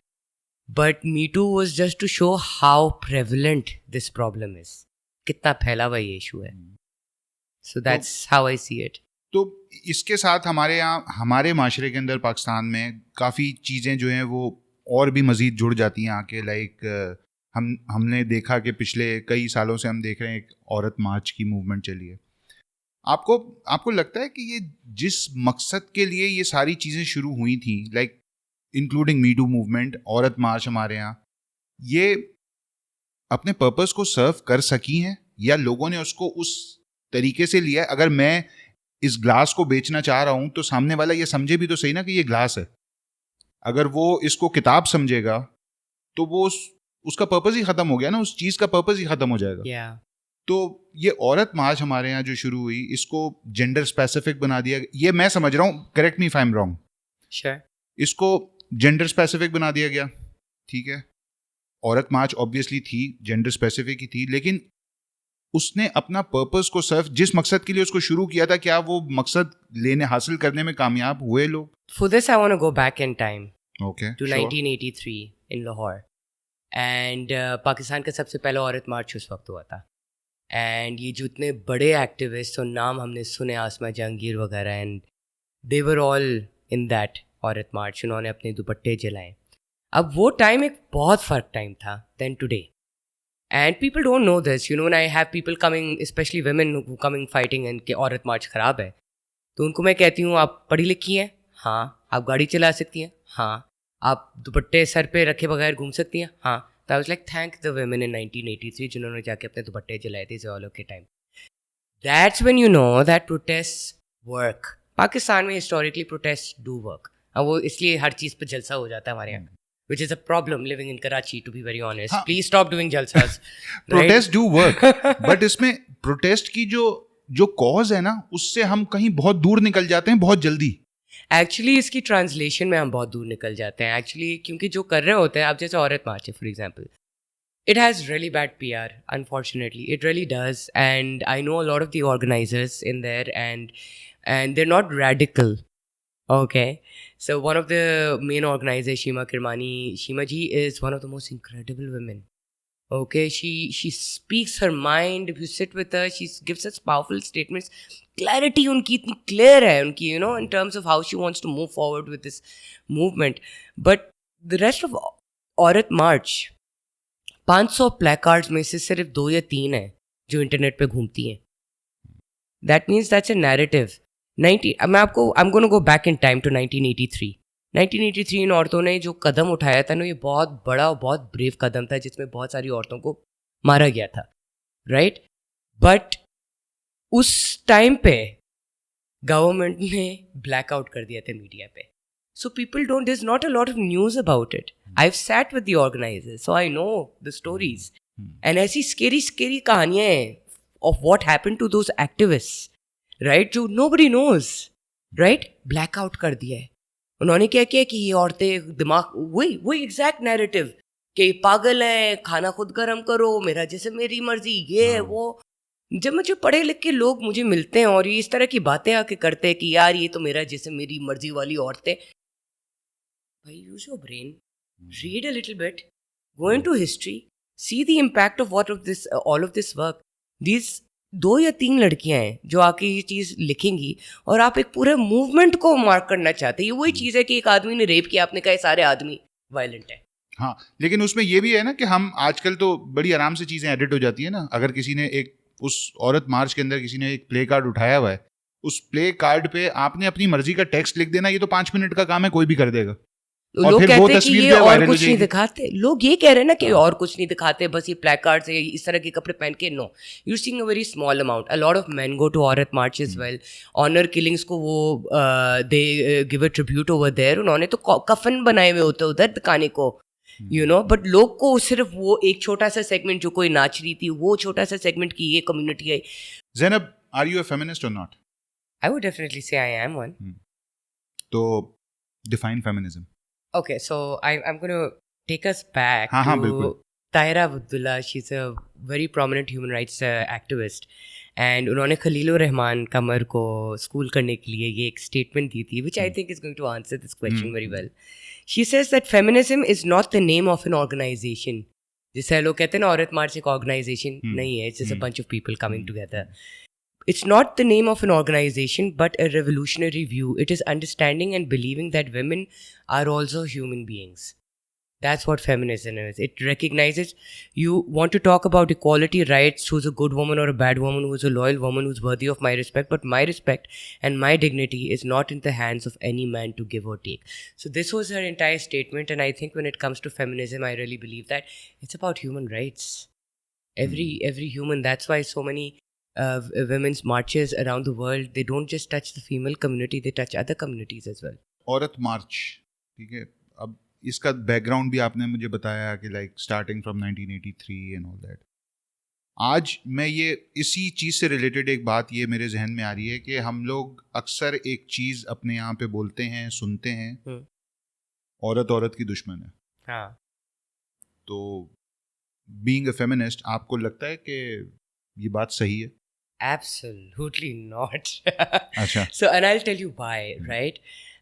But Me Too was just to show how prevalent this problem is. कितना फैला हुआ ये इशू है. So that's how I see it. तो इसके साथ हमारे यहाँ, हमारे माशरे के अंदर पाकिस्तान में काफ़ी चीज़ें जो हैं वो और भी मज़ीद जुड़ जाती हैं आके. लाइक हमने देखा कि पिछले कई सालों से हम देख रहे हैं एक औरत मार्च की मूवमेंट चली है. आपको लगता है कि ये जिस मकसद के लिए ये सारी चीज़ें शुरू हुई थी, like including me too movement, औरत मार्च हमारे यहाँ, ये अपने पर्पस को सर्व कर सकी हैं या लोगों ने उसको उस तरीके से लिया है? अगर मैं इस ग्लास को बेचना चाह रहा हूं तो सामने वाला ये समझे भी तो सही ना कि ये ग्लास है. अगर वो इसको किताब समझेगा तो वो उसका पर्पस ही खत्म हो गया ना, उस चीज का पर्पस ही खत्म हो जाएगा. तो ये औरत मार्च हमारे यहाँ जो शुरू हुई, इसको जेंडर स्पेसिफिक बना दिया. ये मैं समझ रहा हूँ, correct me if I am wrong. इसको जेंडर स्पेसिफिक बना दिया गया, ठीक है. औरत मार्च ऑब्वियसली थी, जेंडर स्पेसिफिक ही थी, लेकिन उसने अपना पर्पस को सर्व, जिस मकसद के लिए उसको शुरू किया था, क्या वो मकसद हासिल करने में कामयाब हुए लोग? For this I want to go back in time. Okay. To 1983 in Lahore. And Pakistan का सबसे पहला औरत मार्च उस वक्त हुआ था. And ये जितने बड़े एक्टिविस्ट और नाम हमने सुने, आसमा जहांगीर वगैरह, and they were all in that औरत मार्च. उन्होंने अपने दुपट्टे जलाए. अब वो टाइम एक बहुत फ़र्क टाइम था than today. And people don't know this, you know, when I have people coming, especially women who coming fighting and कि औरत मार्च ख़राब है, तो उनको मैं कहती हूँ आप पढ़ी लिखी हैं? हाँ. आप गाड़ी चला सकती हैं? हाँ. आप दुपट्टे सर पे रखे बगैर घूम सकती हैं? हाँ. तो I was like thank the women in 1983 जिन्होंने जाके अपने दुपट्टे जलाए थे ज़वालों के time. That's when you know that protests work. Pakistan में हिस्टोरिकली प्रोटेस्ट डू वर्क. और वो इसलिए हर चीज़ पे जलसा हो जाता है हमारे यहाँ. Which is a problem living in Karachi, to be very honest. Please stop doing jalsas. Protests do work, but इसमें प्रोटेस्ट की जो कॉज है ना, उससे हम कहीं बहुत दूर निकल जाते हैं बहुत जल्दी. एक्चुअली इसकी ट्रांसलेशन में हम बहुत दूर निकल जाते हैं एक्चुअली, क्योंकि जो कर रहे होते हैं, आप जैसे औरत मार्च है for example, it has really bad PR, unfortunately. It really does. And I know a lot of the organizers in there, and they're not radical. Okay. So one of the main organizers, Shima Kirmani, Shima ji is one of the most incredible women. Okay. She speaks her mind. If you sit with her, she gives us powerful statements. Clarity उनकी इतनी clear है उनकी, you know, in terms of how she wants to move forward with this movement. But the rest of Aurat March, 500 placards में से सिर्फ 2 या 3 हैं जो इंटरनेट पे घूमती हैं. That means that's a narrative. मैं आपको I am gonna go back in time to 1983. 1983 इन औरतों ने जो कदम उठाया था ना, ये बहुत बड़ा और बहुत ब्रेव कदम था, जिसमें बहुत सारी औरतों को मारा गया था, राइट? बट उस टाइम पे गवर्नमेंट ने ब्लैकआउट कर दिया था मीडिया पे. So people don't, there's not a lot of news about it. I've sat with the organizers, so I know the stories. And ऐसी scary कहानियाँ हैं of what happened to those activists, right? जो nobody knows, right? Blackout कर दिया है. उन्होंने क्या किया कि ये औरतें दिमाग, वही exact narrative कि पागल हैं, खाना खुद गरम करो, मेरा जैसे मेरी मर्जी, ये है वो. जब मुझे पढ़े लिख के लोग मुझे मिलते हैं और ये इस तरह की बातें आके करते हैं कि यार ये तो मेरा जैसे मेरी मर्जी वाली औरतें, use your brain, read a little bit, go into history, see the impact of all of this work. These 2 या 3 लड़कियां हैं जो आके ये चीज़ लिखेंगी और आप एक पूरे मूवमेंट को मार्क करना चाहते हैं. ये वही चीज़ है कि एक आदमी ने रेप किया, आपने कहा सारे आदमी वायलेंट है. हाँ, लेकिन उसमें ये भी है ना कि हम आजकल तो बड़ी आराम से चीज़ें एडिट हो जाती है ना. अगर किसी ने उस औरत मार्च के अंदर किसी ने एक प्ले कार्ड उठाया हुआ है, उस प्ले कार्ड पे आपने अपनी मर्जी का टेक्स्ट लिख देना, ये तो 5 मिनट का काम है, कोई भी कर देगा. लोग कहते हैं कि ये और कुछ नहीं दिखाते. लोग ये कह रहे हैं ना कि और कुछ नहीं दिखाते, बस ये प्लेकार्ड्स है, इस तरह के कपड़े पहन के. No, you are seeing a very small amount. A lot of men go to औरत march as well. Honour killings को वो they give a tribute over there. उन्होंने तो कफन बनाए हुए होते उधर दिखाने को, यू नो. बट लोग को सिर्फ वो एक छोटा सा सेगमेंट, जो कोई नाच रही थी, वो छोटा सा सेगमेंट की ये कम्युनिटी है. Zainab, are you a feminist और not? I would definitely say I am one. तो define feminism. Okay, so I'm going to take us back to Tahira Abdullah. She's a very prominent human rights activist. And उन्होंने खलीलुर रहमान कमर को school करने के लिए ये एक statement दी थी, which I think is going to answer this question very well. She says that feminism is not the name of an organization. जैसे लोग कहते हैं ना, औरत मार्च एक organization नहीं है, it's just a bunch of people coming together. It's not the name of an organization, but a revolutionary view. It is understanding and believing that women are also human beings. That's what feminism is. It recognizes you want to talk about equality rights, who's a good woman or a bad woman, who's a loyal woman, who's worthy of my respect. But my respect and my dignity is not in the hands of any man to give or take. So this was her entire statement. And I think when it comes to feminism, I really believe that it's about human rights. Every human. That's why so many women's marches around the world, they don't just touch the female community, they touch other communities as well. औरत मार्च, ठीक है. अब इसका background भी आपने मुझे बताया कि like starting from 1983 and all that. आज मैं ये इसी चीज़ से रिलेटेड एक बात ये मेरे जहन में आ रही है कि हम लोग अक्सर एक चीज़ अपने यहाँ पे बोलते हैं, सुनते हैं, औरत की दुश्मन है. हाँ. तो बीइंग अ फेमिनिस्ट, आपको लगता है कि ये बात सही है? Absolutely not. अच्छा. So, and I'll tell you why, right?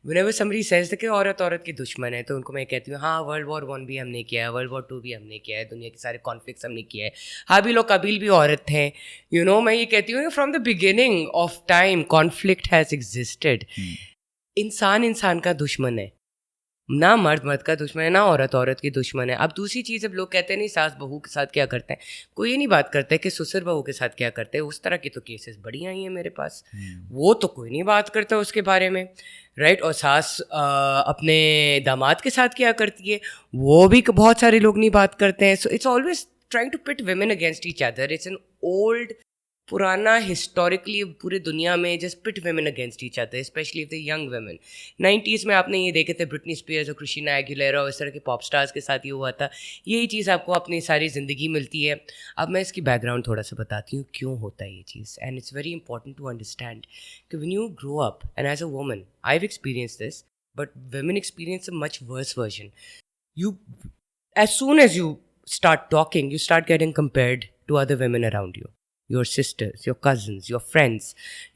Whenever somebody says that कि औरत की दुश्मन है, तो उनको मैं कहती हूँ, हाँ, World War I भी हमने किया है, World War II भी हमने किया है, दुनिया के सारे कॉन्फ्लिक्ट्स हमने किया है, हाबिल और कबील भी औरत थे, यू नो. मैं ये कहती हूँ, from the beginning of time conflict has existed. इंसान का दुश्मन है ना, मर्द का दुश्मन है ना, औरत की दुश्मन है. अब दूसरी चीज़, अब लोग कहते हैं नहीं सास बहू के साथ क्या करते हैं, कोई ये नहीं बात करता है कि ससुर बहू के साथ क्या करते हैं. उस तरह के तो केसेस बड़ी आई हैं मेरे पास, वो तो कोई नहीं बात करता उसके बारे में, राइट. और सास अपने दामाद के साथ क्या करती है, वो भी बहुत सारे लोग नहीं बात करते हैं. So it's always trying to pit women against each other. It's an old पुराना हिस्टोरिकली पूरी दुनिया में just pit women against each other, specially the young women. 90s में आपने ये देखे थे ब्रिटनी स्पीयर्स और क्रिस्टीना एगुलेरा और इस तरह के पॉप स्टार्स के साथ ये हुआ था. यही चीज़ आपको अपनी सारी ज़िंदगी मिलती है. अब मैं इसकी बैकग्राउंड थोड़ा सा बताती हूँ क्यों होता है ये चीज़. And it's very important to understand कि when you grow up and as a woman, I have experience this, but women experience a much worse version. You, as soon as you start talking, you start getting compared to other women around you. Your sisters, your cousins, your friends,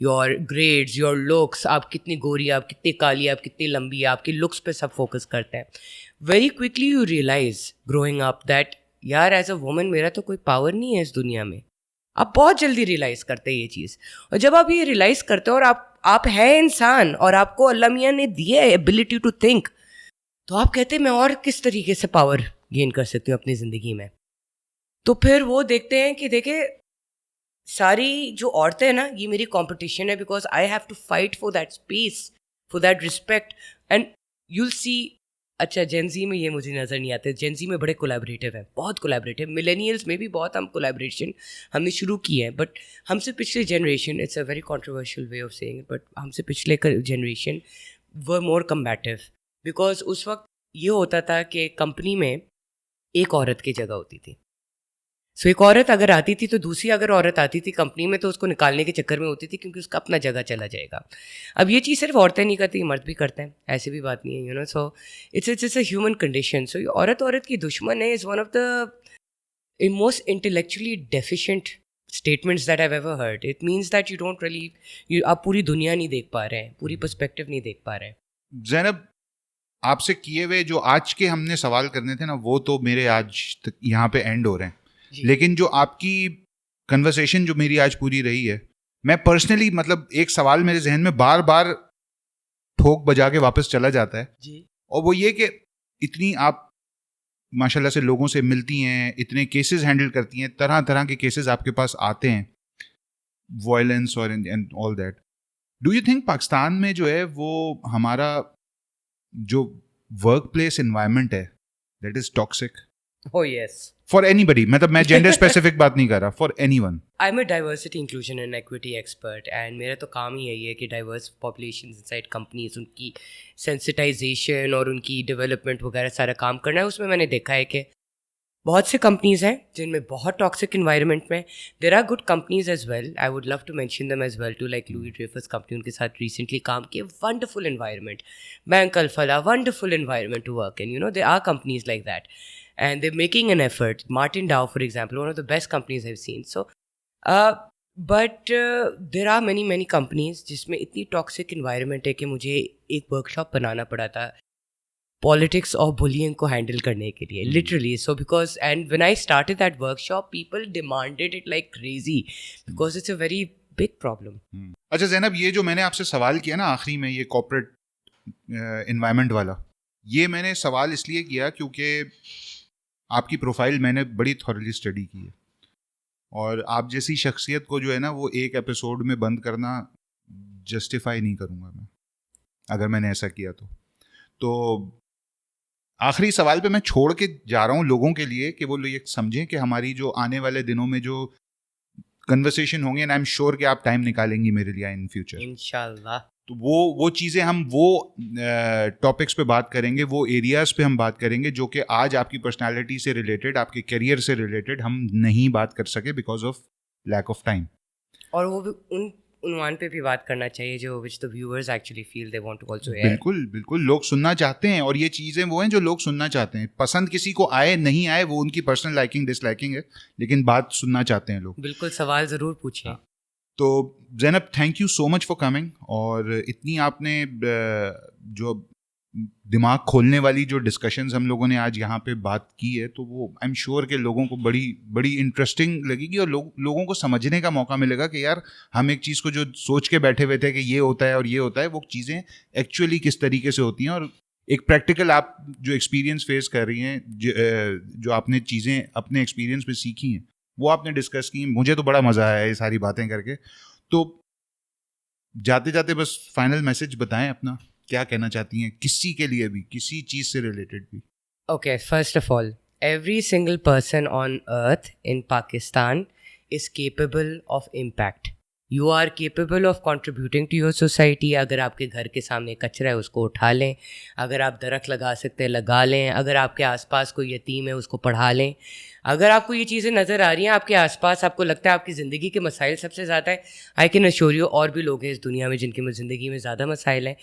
your grades, your looks. आप कितनी गोरी, आप कितनी काली, आप कितनी लंबी, आपके looks पे सब focus करते हैं. Very quickly you realize growing up that यार as a woman मेरा तो कोई power नहीं है इस दुनिया में. आप बहुत जल्दी रियलाइज़ करते हैं ये चीज़. और जब आप ये रियलाइज़ करते हो और आप है इंसान और आपको अल्लाह मियाँ ने दिया है एबिलिटी टू थिंक, तो आप कहते हैं मैं और किस तरीके से पावर गेन कर सकती हूँ अपनी ज़िंदगी में. तो फिर वो देखते हैं कि देखे सारी जो औरतें हैं ना, ये मेरी कंपटीशन है, because I have to fight for that space, for that respect. And you'll see, अच्छा जेनजी में ये मुझे नज़र नहीं आते. जेनजी में बड़े कोलैबोरेटिव हैं, बहुत कोलैबोरेटिव. मिलेनियल्स में भी बहुत हम कोलैबोरेशन हमने शुरू की है, बट हमसे पिछले generation, it's a very controversial way of saying, but हमसे पिछले जनरेशन वर मोर कम्बैटिव. बिकॉज उस वक्त ये होता था कि कंपनी में एक औरत की जगह होती थी. सो एक औरत अगर आती थी तो दूसरी अगर औरत आती थी कंपनी में तो उसको निकालने के चक्कर में होती थी, क्योंकि उसका अपना जगह चला जाएगा. अब ये चीज़ सिर्फ औरतें नहीं करती, मर्द भी करते हैं, ऐसी भी बात नहीं है, you know. So it's a human condition. So औरत की दुश्मन है is one of the most intellectually deficient statements that I have ever heard. It means that you don't really, आप पूरी दुनिया नहीं देख पा रहे हैं, पूरी पर्सपेक्टिव नहीं देख पा रहे हैं. ज़ैनब, आपसे किए हुए जो आज के हमने सवाल करने थे ना, वो तो मेरे आज तक यहाँ पे एंड हो रहे हैं. लेकिन जो आपकी कन्वर्सेशन जो मेरी आज पूरी रही है, मैं पर्सनली मतलब एक सवाल मेरे जहन में बार बार ठोक बजा के वापस चला जाता है जी. और वो ये कि इतनी आप माशाल्लाह से लोगों से मिलती हैं, इतने केसेस हैंडल करती हैं, तरह तरह के केसेस आपके पास आते हैं, वायलेंस और and all that. Do you think Pakistan में जो है वो हमारा जो वर्क प्लेस एनवायरनमेंट है that is toxic? Oh yes. For anybody, मतलब मैं जेंडर स्पेसिफिक बात नहीं कर रहा, for anyone. I am a diversity inclusion and equity expert, and मेरा तो काम ही यही है कि डाइवर्स पॉपुलेशन इनसाइड कंपनीज, उनकी सेंसिटाइजेशन और उनकी डेवलपमेंट वगैरह सारा काम करना है. उसमें मैंने देखा है कि बहुत से कंपनीज हैं जिनमें बहुत टॉक्सिक इन्वायरमेंट में. There are good companies as well, I would love to mention them as well too, like Louis Dreyfus company, उनके साथ रिसेंटली काम किए, wonderful environment. Bank Alfalah, wonderful environment to work in, you know. There are companies like that and they're making an effort. Martin Dow, for example, one of the best companies I've seen. So, but there are many companies जिसमें इतनी toxic environment है कि मुझे एक workshop बनाना पड़ा था politics और bullying को handle करने के लिए, literally. So because, and when I started that workshop, people demanded it like crazy because it's a very big problem. अच्छा ज़ैनब, ये जो मैंने आपसे सवाल किया ना आखिरी में, ये corporate environment वाला, ये मैंने सवाल इसलिए किया क्योंकि आपकी प्रोफाइल मैंने बड़ी थॉरली स्टडी की है, और आप जैसी शख्सियत को जो है ना वो एक एपिसोड में बंद करना जस्टिफाई नहीं करूँगा मैं, अगर मैंने ऐसा किया तो आखिरी सवाल पे मैं छोड़ के जा रहा हूँ लोगों के लिए कि वो लोग ये समझें कि हमारी जो आने वाले दिनों में जो कन्वर्सेशन होंगे, एंड आई एम श्योर कि आप टाइम निकालेंगी मेरे लिए इन फ्यूचर इंशाल्लाह, तो वो चीज़ें हम वो टॉपिक्स पे बात करेंगे, वो एरियाज़ पे हम बात करेंगे जो कि आज आपकी पर्सनालिटी से रिलेटेड, आपके करियर से रिलेटेड हम नहीं बात कर सके because of lack of time. और वो भी उन उन्वान पे भी बात करना चाहिए जो which the viewers actually feel they want to also hear. बिल्कुल लोग सुनना चाहते हैं, और ये चीज़ें वो हैं जो लोग सुनना चाहते हैं. पसंद किसी को आए नहीं आए वो उनकी पर्सनल लाइकिंग डिसलाइकिंग है, लेकिन बात सुनना चाहते हैं लोग. बिल्कुल, सवाल ज़रूर पूछें. तो Zainab, thank you so much for coming, और इतनी आपने जो दिमाग खोलने वाली जो डिस्कशंस हम लोगों ने आज यहाँ पे बात की है, तो वो आई एम श्योर कि लोगों को बड़ी इंटरेस्टिंग लगेगी, और लोगों को समझने का मौका मिलेगा कि यार हम एक चीज़ को जो सोच के बैठे हुए थे कि ये होता है और ये होता है, वो चीज़ें एक्चुअली किस तरीके से होती हैं, और एक प्रैक्टिकल आप जो एक्सपीरियंस फेस कर रही हैं, जो आपने चीज़ें अपने एक्सपीरियंस में सीखी हैं, वो आपने डिस्कस की. मुझे तो बड़ा मज़ा आया ये सारी बातें करके. तो जाते जाते बस फाइनल मैसेज बताएं अपना, क्या कहना चाहती हैं किसी के लिए भी, किसी चीज़ से रिलेटेड भी. Okay, first of all, every single person on earth in Pakistan is capable of impact. You are capable of contributing to your society. अगर आपके घर के सामने कचरा है उसको उठा लें, अगर आप दरख्त लगा सकते हैं लगा लें, अगर आपके आसपास कोई यतीम है उसको पढ़ा लें, अगर आपको ये चीज़ें नज़र आ रही हैं आपके आसपास, आपको लगता है आपकी ज़िंदगी के मसाइल सबसे ज़्यादा है, आई कैन अश्योर यू और भी लोग हैं इस दुनिया में जिनकी ज़िंदगी में ज़्यादा मसाइल हैं.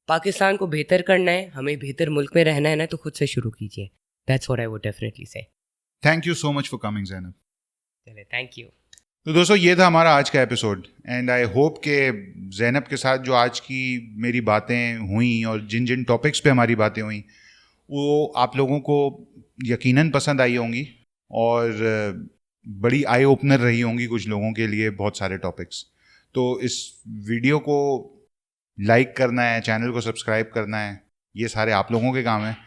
पाकिस्तान को बेहतर करना है, हमें बेहतर मुल्क में रहना है ना, तो खुद से शुरू कीजिए. That's what I would definitely say. Thank you so much for coming Zainab. चलिए, थैंक यू. तो दोस्तों ये था हमारा आज का एपिसोड एंड आई होप कि ज़ैनब के साथ जो आज की मेरी बातें हुई और जिन जिन टॉपिक्स पे हमारी बातें हुई वो आप लोगों को यकीनन पसंद आई होंगी और बड़ी आई ओपनर रही होंगी कुछ लोगों के लिए बहुत सारे टॉपिक्स. तो इस वीडियो को लाइक करना है, चैनल को सब्सक्राइब करना है, ये सारे आप लोगों के काम हैं.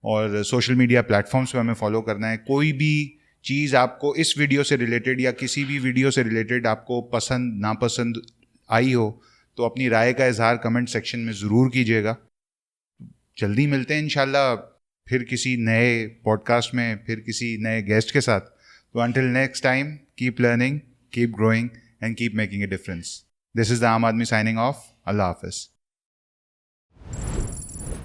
और सोशल मीडिया प्लेटफॉर्म्स पे हमें फॉलो करना है. कोई भी चीज़ आपको इस वीडियो से रिलेटेड या किसी भी वीडियो से रिलेटेड आपको पसंद नापसंद आई हो तो अपनी राय का इजहार कमेंट सेक्शन में ज़रूर कीजिएगा. जल्दी मिलते हैं इंशाल्लाह फिर किसी नए पॉडकास्ट में, फिर किसी नए गेस्ट के साथ. तो until next time, keep learning, keep growing and keep making a difference. This is the आम आदमी साइनिंग ऑफ. अल्लाह हाफिज़.